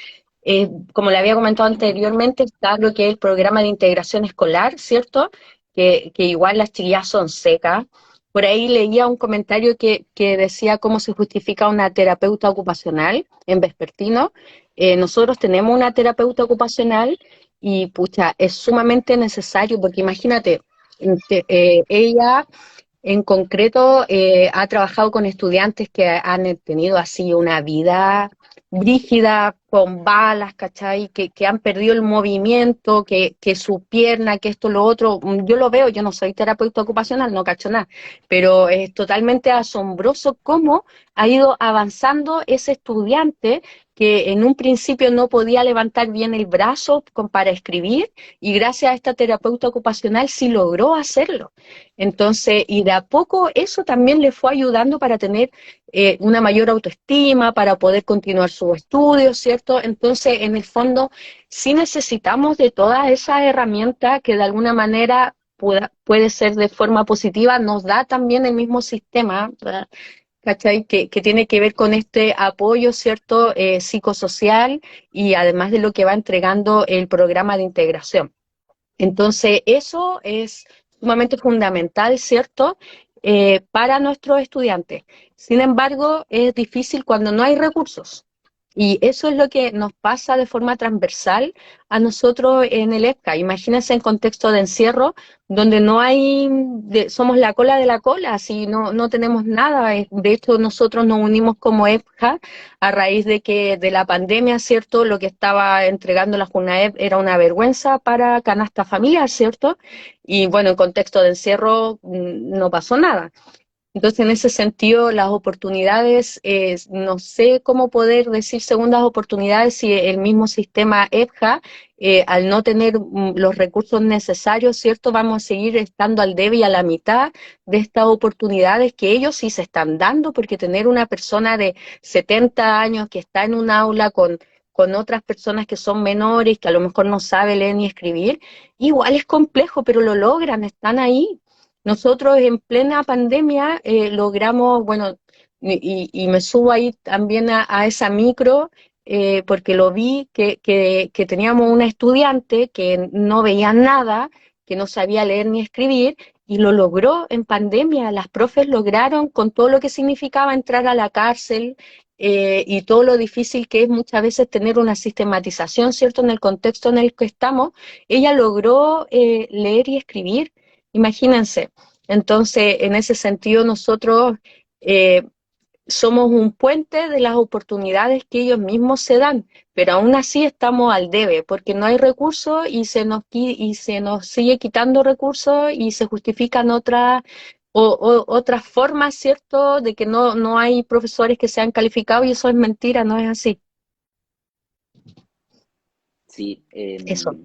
Como le había comentado anteriormente, está lo que es el programa de integración escolar, ¿cierto? Que igual las chiquillas son secas. Por ahí leía un comentario que decía cómo se justifica una terapeuta ocupacional en vespertino. Nosotros tenemos una terapeuta ocupacional y, pucha, es sumamente necesario porque imagínate, ella en concreto ha trabajado con estudiantes que han tenido así una vida brígida, con balas, ¿cachai? Que han perdido el movimiento, que su pierna, que esto, lo otro. Yo lo veo, yo no soy terapeuta ocupacional, no cacho nada, pero es totalmente asombroso cómo ha ido avanzando ese estudiante que en un principio no podía levantar bien el brazo para escribir y gracias a esta terapeuta ocupacional sí logró hacerlo. Entonces, y de a poco eso también le fue ayudando para tener una mayor autoestima, para poder continuar sus estudios, ¿cierto? Entonces, en el fondo, sí necesitamos de todas esas herramientas que de alguna manera puede ser de forma positiva, nos da también el mismo sistema, ¿verdad? ¿Cachai? Que tiene que ver con este apoyo, ¿cierto? Psicosocial y además de lo que va entregando el programa de integración. Entonces, eso es sumamente fundamental, ¿cierto? Para nuestros estudiantes. Sin embargo, es difícil cuando no hay recursos. Y eso es lo que nos pasa de forma transversal a nosotros en el EPCA. Imagínense en contexto de encierro, donde no hay, somos la cola de la cola, así no tenemos nada. De hecho, nosotros nos unimos como EPCA a raíz de que de la pandemia, ¿cierto? Lo que estaba entregando la JUNAEP era una vergüenza para canasta familiar, ¿cierto? Y bueno, en contexto de encierro no pasó nada. Entonces, en ese sentido, las oportunidades, no sé cómo poder decir segundas oportunidades si el mismo sistema EPJA, al no tener los recursos necesarios, ¿cierto? Vamos a seguir estando al debe y a la mitad de estas oportunidades que ellos sí se están dando, porque tener una persona de 70 años que está en un aula con otras personas que son menores, que a lo mejor no sabe leer ni escribir, igual es complejo, pero lo logran, están ahí. Nosotros en plena pandemia logramos, bueno, y me subo ahí también a esa micro, porque lo vi que teníamos una estudiante que no veía nada, que no sabía leer ni escribir, y lo logró en pandemia. Las profes lograron, con todo lo que significaba entrar a la cárcel, y todo lo difícil que es muchas veces tener una sistematización, ¿cierto?, en el contexto en el que estamos, ella logró leer y escribir. Imagínense. Entonces, en ese sentido, nosotros eh, somos un puente de las oportunidades que ellos mismos se dan, pero aún así estamos al debe, porque no hay recursos y se nos sigue quitando recursos y se justifican otras formas, ¿cierto?, de que no hay profesores que sean calificados y eso es mentira, no es así. Sí, Eso.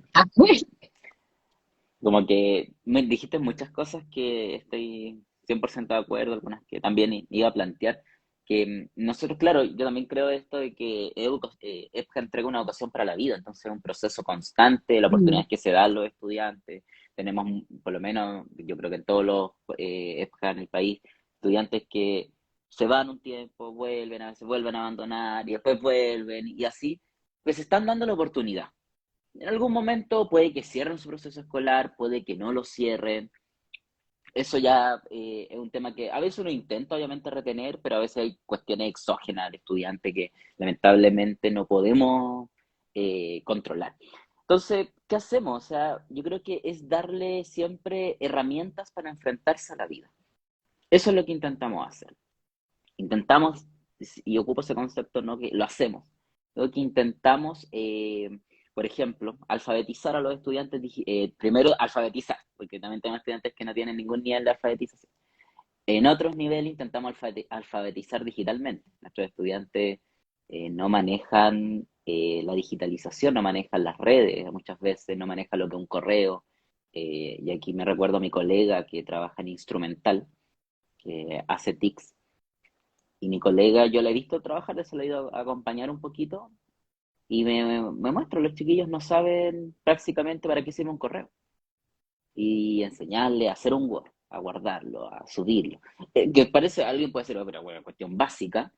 como que me dijiste muchas cosas que estoy 100% de acuerdo, algunas que también iba a plantear, que nosotros, claro, yo también creo esto de que EPJA entrega una educación para la vida, entonces es un proceso constante, la Mm. oportunidad que se da a los estudiantes, tenemos por lo menos, yo creo que en todos los EPJA en el país, estudiantes que se van un tiempo, vuelven, a veces vuelven a abandonar y después vuelven y así, pues están dando la oportunidad. En algún momento puede que cierren su proceso escolar, puede que no lo cierren. Eso ya es un tema que a veces uno intenta obviamente retener, pero a veces hay cuestiones exógenas al estudiante que lamentablemente no podemos controlar. Entonces, ¿qué hacemos? O sea, yo creo que es darle siempre herramientas para enfrentarse a la vida. Eso es lo que intentamos hacer. Intentamos, y ocupo ese concepto, no que lo hacemos, lo que intentamos, por ejemplo, alfabetizar a los estudiantes, primero alfabetizar, porque también tenemos estudiantes que no tienen ningún nivel de alfabetización. En otros niveles intentamos alfabetizar digitalmente. Nuestros estudiantes no manejan la digitalización, no manejan las redes, muchas veces no manejan lo que es un correo. y aquí me recuerdo a mi colega que trabaja en instrumental, que hace TICs, y mi colega yo la he visto trabajar, se la he ido a acompañar un poquito, y me muestra, los chiquillos no saben prácticamente para qué sirve un correo, y enseñarle a hacer un Word, a guardarlo, a subirlo, que parece, alguien puede decir, "Oh, pero bueno, cuestión básica",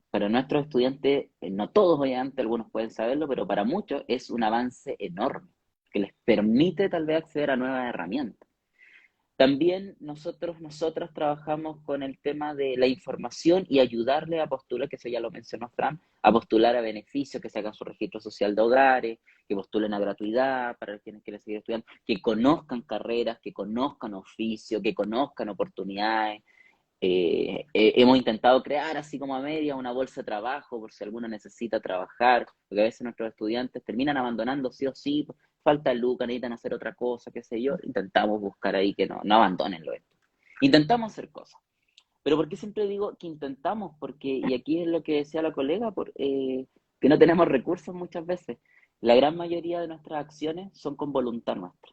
para nuestros estudiantes, no todos obviamente, algunos pueden saberlo, pero para muchos es un avance enorme, que les permite tal vez acceder a nuevas herramientas. También nosotras trabajamos con el tema de la información y ayudarle a postular, que eso ya lo mencionó Fran, a postular a beneficios, que se hagan su registro social de hogares, que postulen a gratuidad para quienes quieren seguir estudiando, que conozcan carreras, que conozcan oficios, que conozcan oportunidades. Hemos intentado crear, así como a media, una bolsa de trabajo por si alguno necesita trabajar, porque a veces nuestros estudiantes terminan abandonando sí o sí, falta lucas, necesitan hacer otra cosa, qué sé yo. Intentamos buscar ahí que no abandonen lo esto. Intentamos hacer cosas. Pero ¿por qué siempre digo que intentamos? Porque, y aquí es lo que decía la colega, que no tenemos recursos muchas veces. La gran mayoría de nuestras acciones son con voluntad nuestra.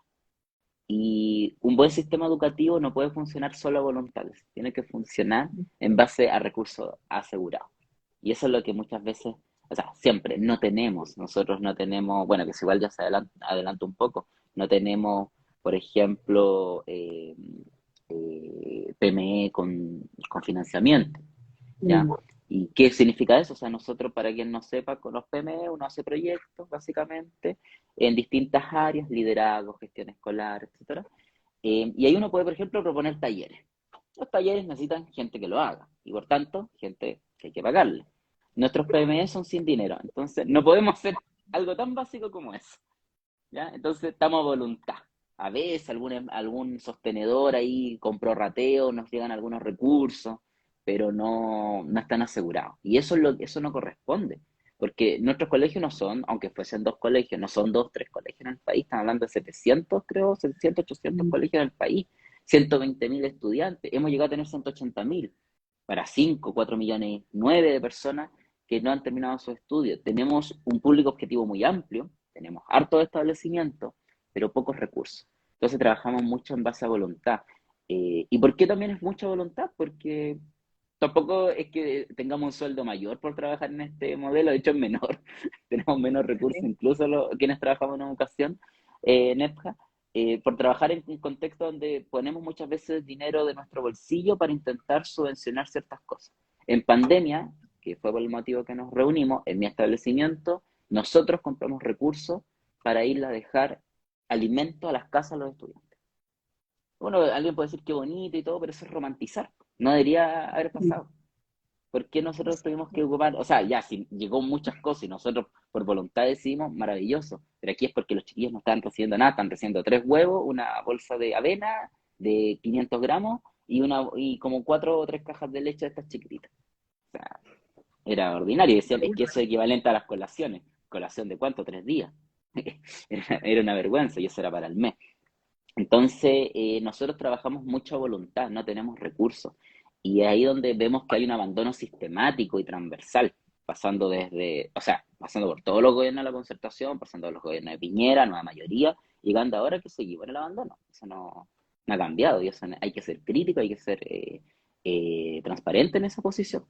Y un buen sistema educativo no puede funcionar solo a voluntades, tiene que funcionar en base a recursos asegurados. Y eso es lo que muchas veces, o sea, siempre no tenemos, nosotros no tenemos, bueno, que si igual ya se adelanta un poco, no tenemos, por ejemplo, PME con financiamiento, ¿ya? ¿Y qué significa eso? O sea, nosotros, para quien no sepa, con los PME uno hace proyectos, básicamente, en distintas áreas, liderazgo, gestión escolar, etcétera. Y ahí uno puede, por ejemplo, proponer talleres. Los talleres necesitan gente que lo haga, y por tanto, gente que hay que pagarle. Nuestros PME son sin dinero, entonces no podemos hacer algo tan básico como eso, ¿ya? Entonces estamos a voluntad. A veces algún sostenedor ahí con prorrateo nos llegan algunos recursos, pero no están asegurados. Y eso no corresponde, porque nuestros colegios no son, aunque fuesen dos colegios, no son dos, tres colegios en el país, están hablando de 700, creo, 700, 800 colegios en el país, 120.000 estudiantes, hemos llegado a tener 180.000 para 5 4 millones, 9 de personas que no han terminado sus estudios. Tenemos un público objetivo muy amplio, tenemos hartos establecimientos, pero pocos recursos. Entonces trabajamos mucho en base a voluntad. ¿Y por qué también es mucha voluntad? Porque tampoco es que tengamos un sueldo mayor por trabajar en este modelo, de hecho es menor, tenemos menos recursos, incluso quienes trabajamos en educación, en EPJA, por trabajar en un contexto donde ponemos muchas veces dinero de nuestro bolsillo para intentar subvencionar ciertas cosas. En pandemia, que fue por el motivo que nos reunimos, en mi establecimiento, nosotros compramos recursos para ir a dejar alimento a las casas de los estudiantes. Bueno, alguien puede decir que bonito y todo, pero eso es romantizar. No debería haber pasado. ¿Por qué nosotros tuvimos que ocupar? O sea, ya, si llegó muchas cosas y nosotros por voluntad decidimos, maravilloso. Pero aquí es porque los chiquillos no estaban recibiendo nada, están recibiendo 3 huevos, una bolsa de avena de 500 gramos y como 4 o 3 cajas de leche de estas chiquititas. O sea, era ordinario. Decían, es que eso es equivalente a las colaciones. ¿Colación de cuánto? 3 días. Era una vergüenza y eso era para el mes. Entonces, nosotros trabajamos mucho a voluntad, no tenemos recursos. Y es ahí donde vemos que hay un abandono sistemático y transversal, pasando por todos los gobiernos de la concertación, pasando por los gobiernos de Piñera, nueva mayoría, llegando ahora que seguimos en el abandono. Eso no ha cambiado y eso hay que ser crítico, hay que ser transparente en esa posición.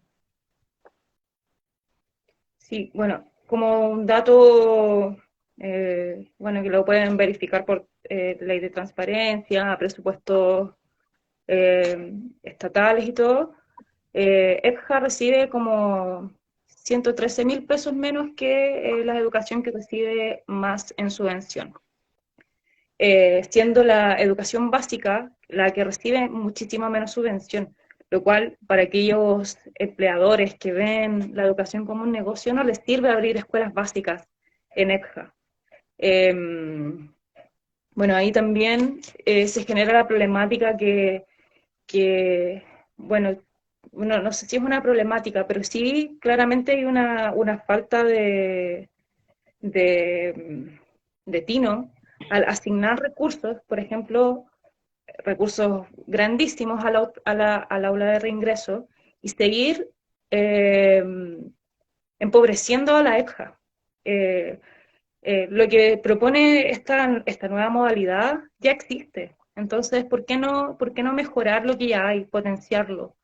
Sí, bueno, como un dato, bueno, que lo pueden verificar por ley de transparencia, presupuestos estatales y todo, EPJA recibe como 113.000 pesos menos que la educación que recibe más en subvención. Siendo la educación básica la que recibe muchísima menos subvención, lo cual para aquellos empleadores que ven la educación como un negocio no les sirve abrir escuelas básicas en EPJA. Bueno, ahí también se genera la problemática que bueno, no sé si es una problemática, pero sí claramente hay una falta de tino al asignar recursos, por ejemplo, recursos grandísimos al aula de reingreso y seguir eh, empobreciendo a la EPJA. lo que propone esta nueva modalidad ya existe. Entonces, por qué no mejorar lo que ya hay, potenciarlo?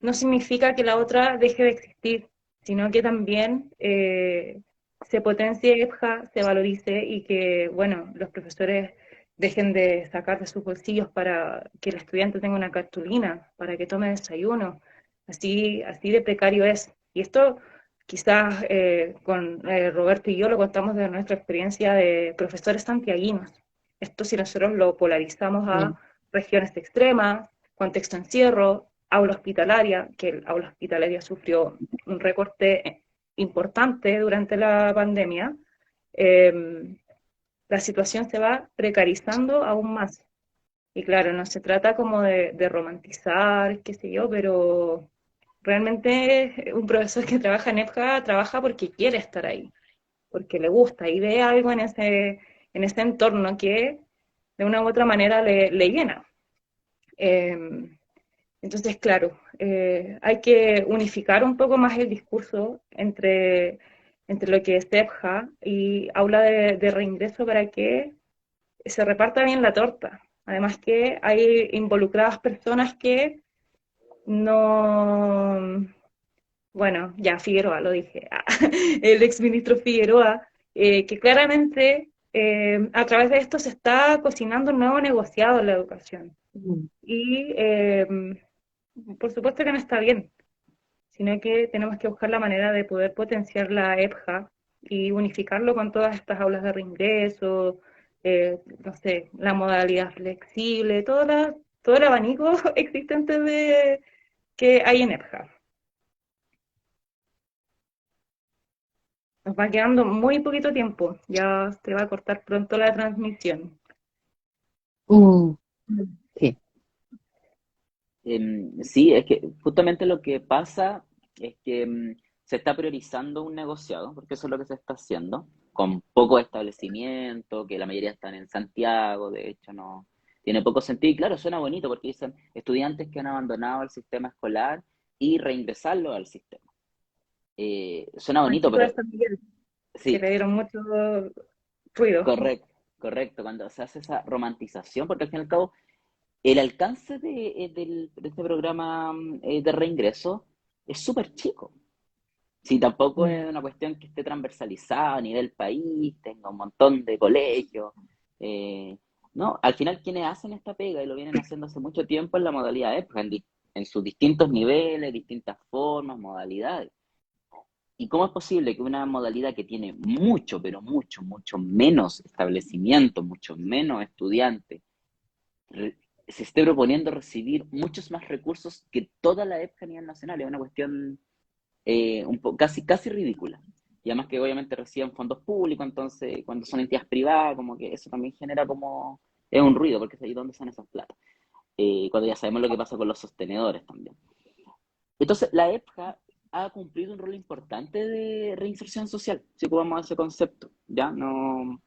No significa que la otra deje de existir, sino que también se potencie EPJA, se valorice y que, bueno, los profesores dejen de sacar de sus bolsillos para que el estudiante tenga una cartulina, para que tome desayuno. Así de precario es. Y esto quizás con Roberto y yo lo contamos de nuestra experiencia de profesores santiaguinos. Esto si nosotros lo polarizamos a Mm. regiones extremas, contexto encierro, aula hospitalaria, que el aula hospitalaria sufrió un recorte importante durante la pandemia, eh, la situación se va precarizando aún más. Y claro, no se trata como de romantizar, qué sé yo, pero realmente un profesor que trabaja en EPJA trabaja porque quiere estar ahí, porque le gusta y ve algo en ese entorno que de una u otra manera le llena. Eh, entonces, claro, hay que unificar un poco más el discurso entre lo que es EPJA y aula de reingreso para que se reparta bien la torta. Además que hay involucradas personas que no, bueno, ya Figueroa lo dije, el exministro Figueroa, que claramente a través de esto se está cocinando un nuevo negociado en la educación. Mm. Y por supuesto que no está bien, sino que tenemos que buscar la manera de poder potenciar la EPJA y unificarlo con todas estas aulas de reingreso, no sé, la modalidad flexible, todo el abanico existente que hay en EPJA. Nos va quedando muy poquito tiempo, ya se va a cortar pronto la transmisión. Mm. Sí. Sí, es que justamente lo que pasa es que se está priorizando un negociado, porque eso es lo que se está haciendo, con poco establecimiento, que la mayoría están en Santiago, de hecho no tiene poco sentido. Y claro, suena bonito porque dicen estudiantes que han abandonado el sistema escolar y reingresarlo al sistema. Suena Juan bonito, Chico de pero San Miguel, que sí, le dieron mucho ruido. correcto, correcto, cuando se hace esa romantización, porque al fin y al cabo el alcance de este programa de reingreso es súper chico. Si tampoco Mm. es una cuestión que esté transversalizada a nivel país, tenga un montón de colegios. eh, no, al final quienes hacen esta pega y lo vienen haciendo hace mucho tiempo en la modalidad EPFA, en sus distintos niveles, distintas formas, modalidades. ¿Y cómo es posible que una modalidad que tiene mucho, pero mucho, mucho menos establecimiento, mucho menos estudiantes, se esté proponiendo recibir muchos más recursos que toda la EPFA a nivel nacional? Es una cuestión casi ridícula. Y además que obviamente reciben fondos públicos, entonces cuando son entidades privadas, como que eso también genera como, es un ruido, porque es ahí donde son esas plata. Cuando ya sabemos lo que pasa con los sostenedores también. Entonces, la EPJA ha cumplido un rol importante de reinserción social, si ocupamos ese concepto, ¿ya? No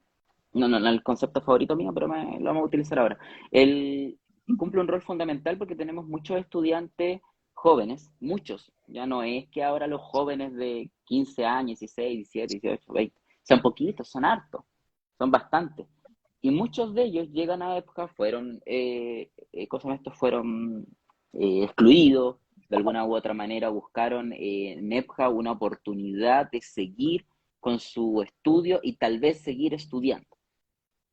es el concepto favorito mío, pero lo vamos a utilizar ahora. Él cumple un rol fundamental porque tenemos muchos estudiantes jóvenes, muchos. Ya no es que ahora los jóvenes de 15 años, 16, 17, 18, 20, sean poquitos, son hartos, son bastantes. Y muchos de ellos llegan a época, fueron, ¿cómo se llama esto? Fueron excluidos, de alguna u otra manera buscaron en EPJA una oportunidad de seguir con su estudio y tal vez seguir estudiando.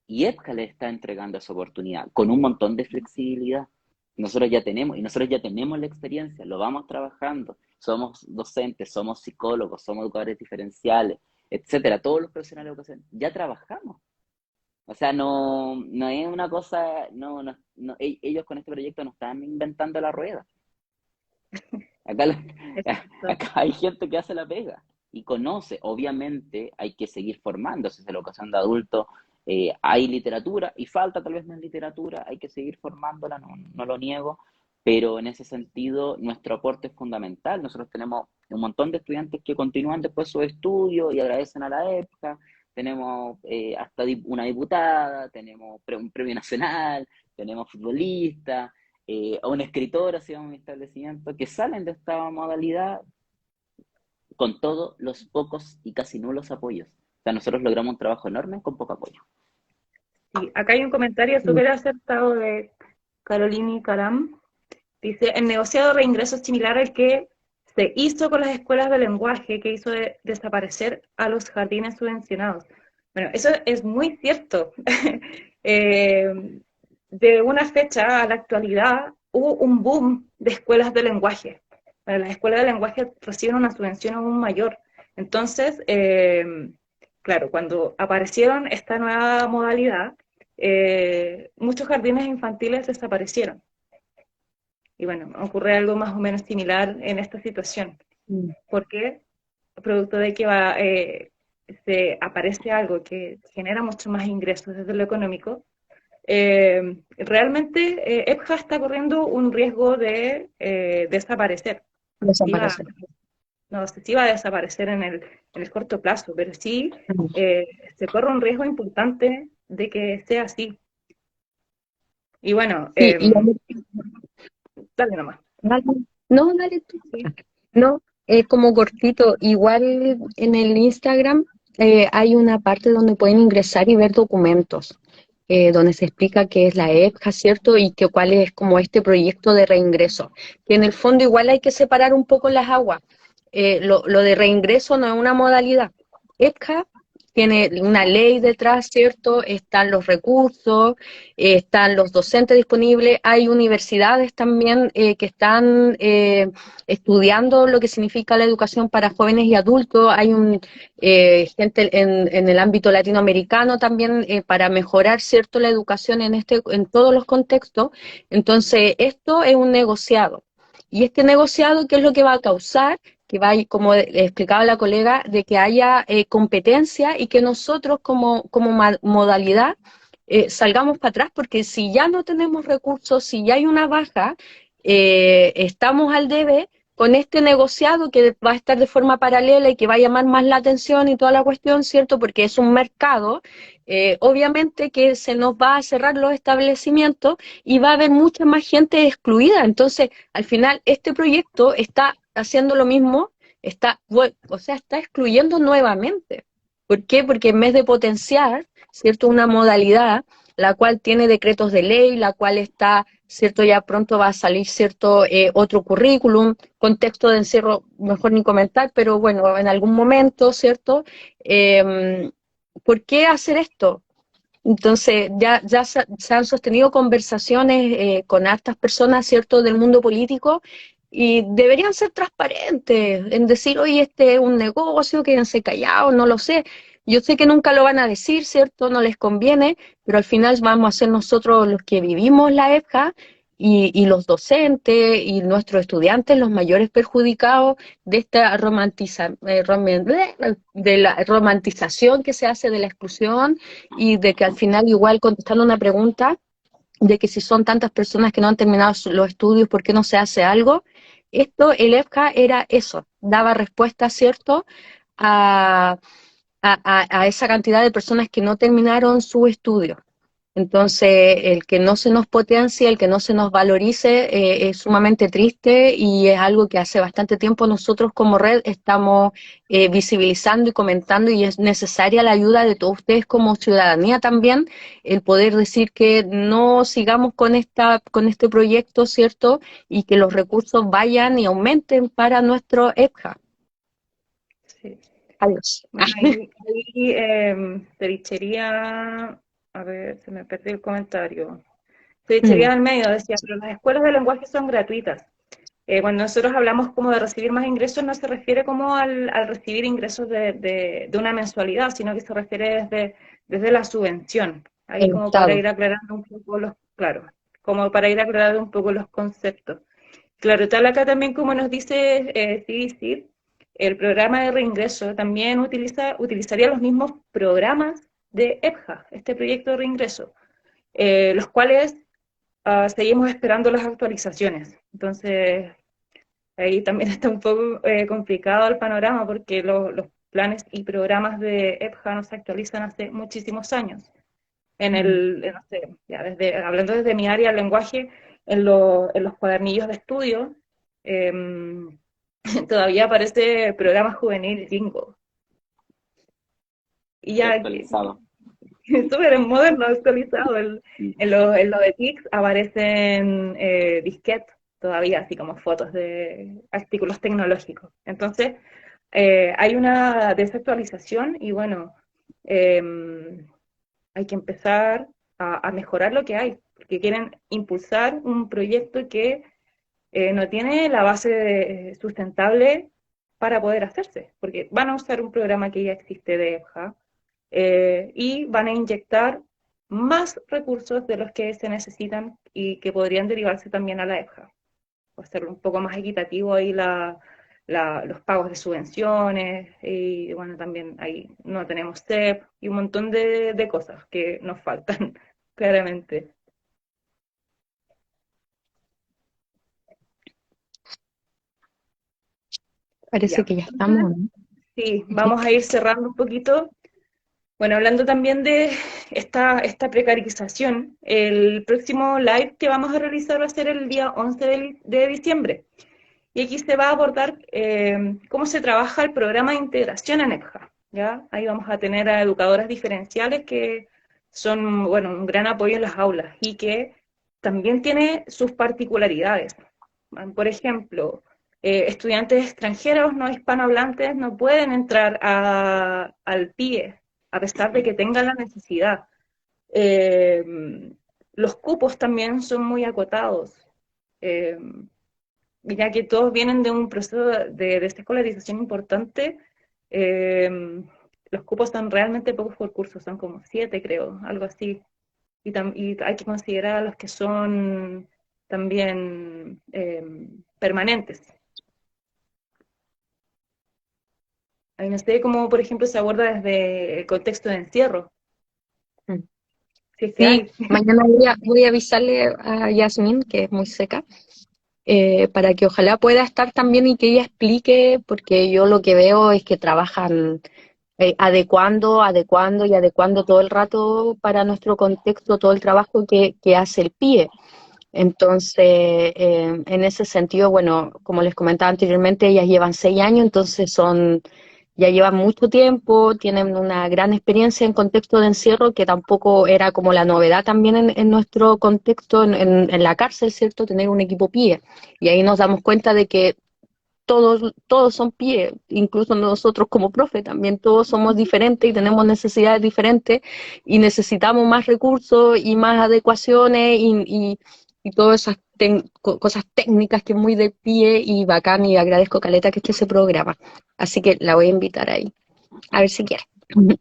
Y EPJA le está entregando esa oportunidad con un montón de flexibilidad. Nosotros ya tenemos la experiencia, lo vamos trabajando, somos docentes, somos psicólogos, somos educadores diferenciales, etcétera. Todos los profesionales de educación ya trabajamos. O sea, no es una cosa, ellos con este proyecto no están inventando la rueda. Acá, Exacto. acá hay gente que hace la pega y conoce. Obviamente hay que seguir formándose en la educación de adultos. Hay literatura y falta tal vez más literatura, hay que seguir formándola, no lo niego, pero en ese sentido nuestro aporte es fundamental. Nosotros tenemos un montón de estudiantes que continúan después sus estudios y agradecen a la época. Tenemos hasta una diputada, tenemos un premio nacional, tenemos futbolistas, a un escritor hacia un establecimiento que salen de esta modalidad con todos los pocos y casi nulos apoyos. O sea, nosotros logramos un trabajo enorme con poco apoyo. Sí, acá hay un comentario súper acertado de Carolini Caram. Dice, el negociado de reingreso es similar al que se hizo con las escuelas de lenguaje, que hizo desaparecer a los jardines subvencionados. Bueno, eso es muy cierto. De una fecha a la actualidad hubo un boom de escuelas de lenguaje. Bueno, las escuelas de lenguaje reciben una subvención aún mayor. Entonces, claro, cuando aparecieron esta nueva modalidad, muchos jardines infantiles desaparecieron. Y bueno, ocurre algo más o menos similar en esta situación. ¿Por qué? Producto de que se aparece algo que genera mucho más ingresos desde lo económico, realmente EPJA está corriendo un riesgo de desaparecer. Desaparecer. No sé si va a desaparecer en el corto plazo, pero sí se corre un riesgo importante de que sea así. Y bueno, Sí, dale nomás. dale. No, dale tú. ¿Sí? No, como cortito, igual en el Instagram hay una parte donde pueden ingresar y ver documentos, donde se explica qué es la EPJA, ¿cierto? Y que cuál es como este proyecto de reingreso. Que en el fondo igual hay que separar un poco las aguas. Lo de reingreso no es una modalidad. EPJA tiene una ley detrás, ¿cierto? Están los recursos, están los docentes disponibles, hay universidades también que están estudiando lo que significa la educación para jóvenes y adultos, hay gente en el ámbito latinoamericano también para mejorar, ¿cierto?, la educación en todos los contextos. Entonces, esto es un negociado. Y este negociado, ¿qué es lo que va a causar? Que va, como explicaba la colega, de que haya competencia y que nosotros como modalidad salgamos para atrás, porque si ya no tenemos recursos, si ya hay una baja, estamos al debe con este negociado que va a estar de forma paralela y que va a llamar más la atención y toda la cuestión, ¿cierto? Porque es un mercado, obviamente que se nos va a cerrar los establecimientos y va a haber mucha más gente excluida. Entonces, al final, este proyecto está haciendo lo mismo, está excluyendo nuevamente. ¿Por qué? Porque en vez de potenciar, ¿cierto?, una modalidad, la cual tiene decretos de ley, la cual está, ¿cierto?, ya pronto va a salir, ¿cierto?, otro currículum, contexto de encierro, mejor ni comentar, pero bueno, en algún momento, ¿cierto? ¿Por qué hacer esto? Entonces, ya se han sostenido conversaciones con hartas personas, ¿cierto?, del mundo político, y deberían ser transparentes en decir, oye, este es un negocio, quédense callados, no lo sé. Yo sé que nunca lo van a decir, ¿cierto? No les conviene, pero al final vamos a ser nosotros los que vivimos la EPJA y los docentes y nuestros estudiantes los mayores perjudicados de esta de la romantización que se hace de la exclusión y de que al final, igual contestando una pregunta, de que si son tantas personas que no han terminado los estudios, ¿por qué no se hace algo? El EFCA era eso, daba respuesta, ¿cierto?, a, a esa cantidad de personas que no terminaron su estudio. Entonces, el que no se nos potencie, el que no se nos valorice, es sumamente triste y es algo que hace bastante tiempo nosotros como red estamos visibilizando y comentando, y es necesaria la ayuda de todos ustedes como ciudadanía también, el poder decir que no sigamos con este proyecto, ¿cierto? Y que los recursos vayan y aumenten para nuestro EPJA. Sí. Adiós. Bueno, ahí te dichería, a ver, se me perdió el comentario. Se dichería al medio, decía, pero las escuelas de lenguaje son gratuitas. Cuando nosotros hablamos como de recibir más ingresos, no se refiere como al recibir ingresos de una mensualidad, sino que se refiere desde la subvención. Ahí El como para Estado. ir aclarando un poco claro, como para ir aclarando un poco los conceptos. Claro, tal acá también como nos dice CDC, el programa de reingreso también utilizaría los mismos programas de EPJA, este proyecto de reingreso, los cuales seguimos esperando las actualizaciones. Entonces, ahí también está un poco complicado el panorama porque los planes y programas de EPJA no se actualizan hace muchísimos años. No sé, ya hablando desde mi área del lenguaje, en los cuadernillos de estudio, todavía aparece programa juvenil bingo. Y Qué ya actualizado. súper moderno, actualizado. Mm. En lo de TICS aparecen disquetes todavía, así como fotos de artículos tecnológicos. Entonces, hay una desactualización y bueno, eh, hay que empezar a mejorar lo que hay, porque quieren impulsar un proyecto que no tiene la base sustentable para poder hacerse, porque van a usar un programa que ya existe de EFJA y van a inyectar más recursos de los que se necesitan y que podrían derivarse también a la EFJA, o hacer un poco más equitativo ahí los pagos de subvenciones y bueno, también ahí no tenemos CEP y un montón de cosas que nos faltan, claramente. Parece Ya. que ya estamos, ¿no? Sí, vamos a ir cerrando un poquito. Bueno, hablando también de esta precarización, el próximo live que vamos a realizar va a ser el día 11 de diciembre. Y aquí se va a abordar cómo se trabaja el programa de integración en EPJA, ¿ya? Ahí vamos a tener a educadoras diferenciales que son, bueno, un gran apoyo en las aulas y que también tiene sus particularidades. Por ejemplo, estudiantes extranjeros no hispanohablantes no pueden entrar al PIE, a pesar de que tengan la necesidad. Eh, los cupos también son muy acotados. Eh, ya que todos vienen de un proceso de desescolarización importante, eh, los cupos son realmente pocos por curso, son como 7 creo, algo así. Y hay que considerar a los que son también permanentes. Ahí no sé cómo, por ejemplo, se aborda desde el contexto de encierro, Mm. si es que Sí, hay. mañana voy a avisarle a Yasmin, que es muy seca, para que ojalá pueda estar también y que ella explique, porque yo lo que veo es que trabajan adecuando y adecuando todo el rato para nuestro contexto todo el trabajo que hace el PIE. Entonces, en ese sentido, bueno, como les comentaba anteriormente, ellas llevan 6 años, entonces ya llevan mucho tiempo, tienen una gran experiencia en contexto de encierro, que tampoco era como la novedad también en nuestro contexto, en la cárcel, ¿cierto? Tener un equipo PIE. Y ahí nos damos cuenta de que todos son PIE, incluso nosotros como profe también, todos somos diferentes y tenemos necesidades diferentes y necesitamos más recursos y más adecuaciones y todas esas cosas técnicas que es muy del PIE y bacán, y agradezco caleta que esté ese programa. Así que la voy a invitar ahí, a ver si quiere. Bueno,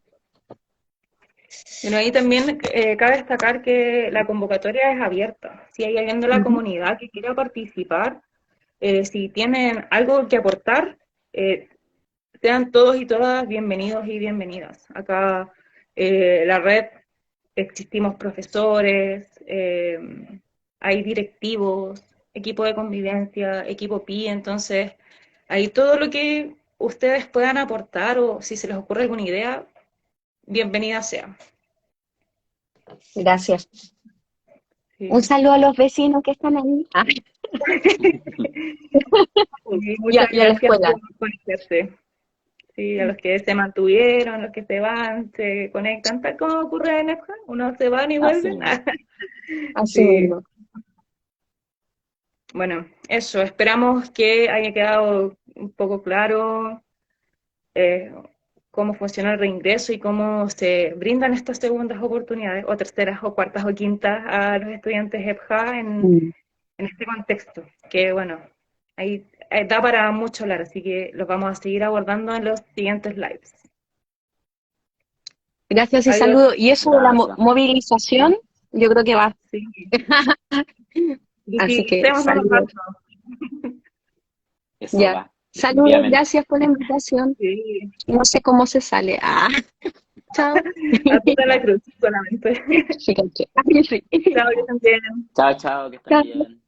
ahí también cabe destacar que la convocatoria es abierta. Si hay alguien de la comunidad que quiera participar, si tienen algo que aportar, eh, sean todos y todas bienvenidos y bienvenidas. Acá la red existimos profesores, hay directivos, equipo de convivencia, equipo PI, entonces ahí todo lo que ustedes puedan aportar o si se les ocurre alguna idea, bienvenida sea. Gracias. Un Sí. saludo a los vecinos que están ahí. Y Y muchas a la gracias escuela. por conectarse. Sí, a los que se mantuvieron, los que se van, se conectan, tal como ocurre en EFJA, unos se van y Así vuelven. mismo. Así Sí, mismo. bueno, eso, esperamos que haya quedado un poco claro eh, cómo funciona el reingreso y cómo se brindan estas segundas oportunidades, o terceras, o cuartas, o quintas a los estudiantes EFJA Mm. en este contexto, que bueno, ahí da para mucho hablar, así que los vamos a seguir abordando en los siguientes lives. Gracias y Adiós. saludos. Y eso de la Gracias. movilización, yo creo que va. Sí. Así que Visitémonos saludos. harto. Eso Ya. va, Saludos, definitivamente. gracias por la invitación. Sí. No sé cómo se sale. Chao. A toda la cruz, solamente. Sí, caché. Ay, sí. Chao, yo también. Chao, chao, que estén Chao. bien.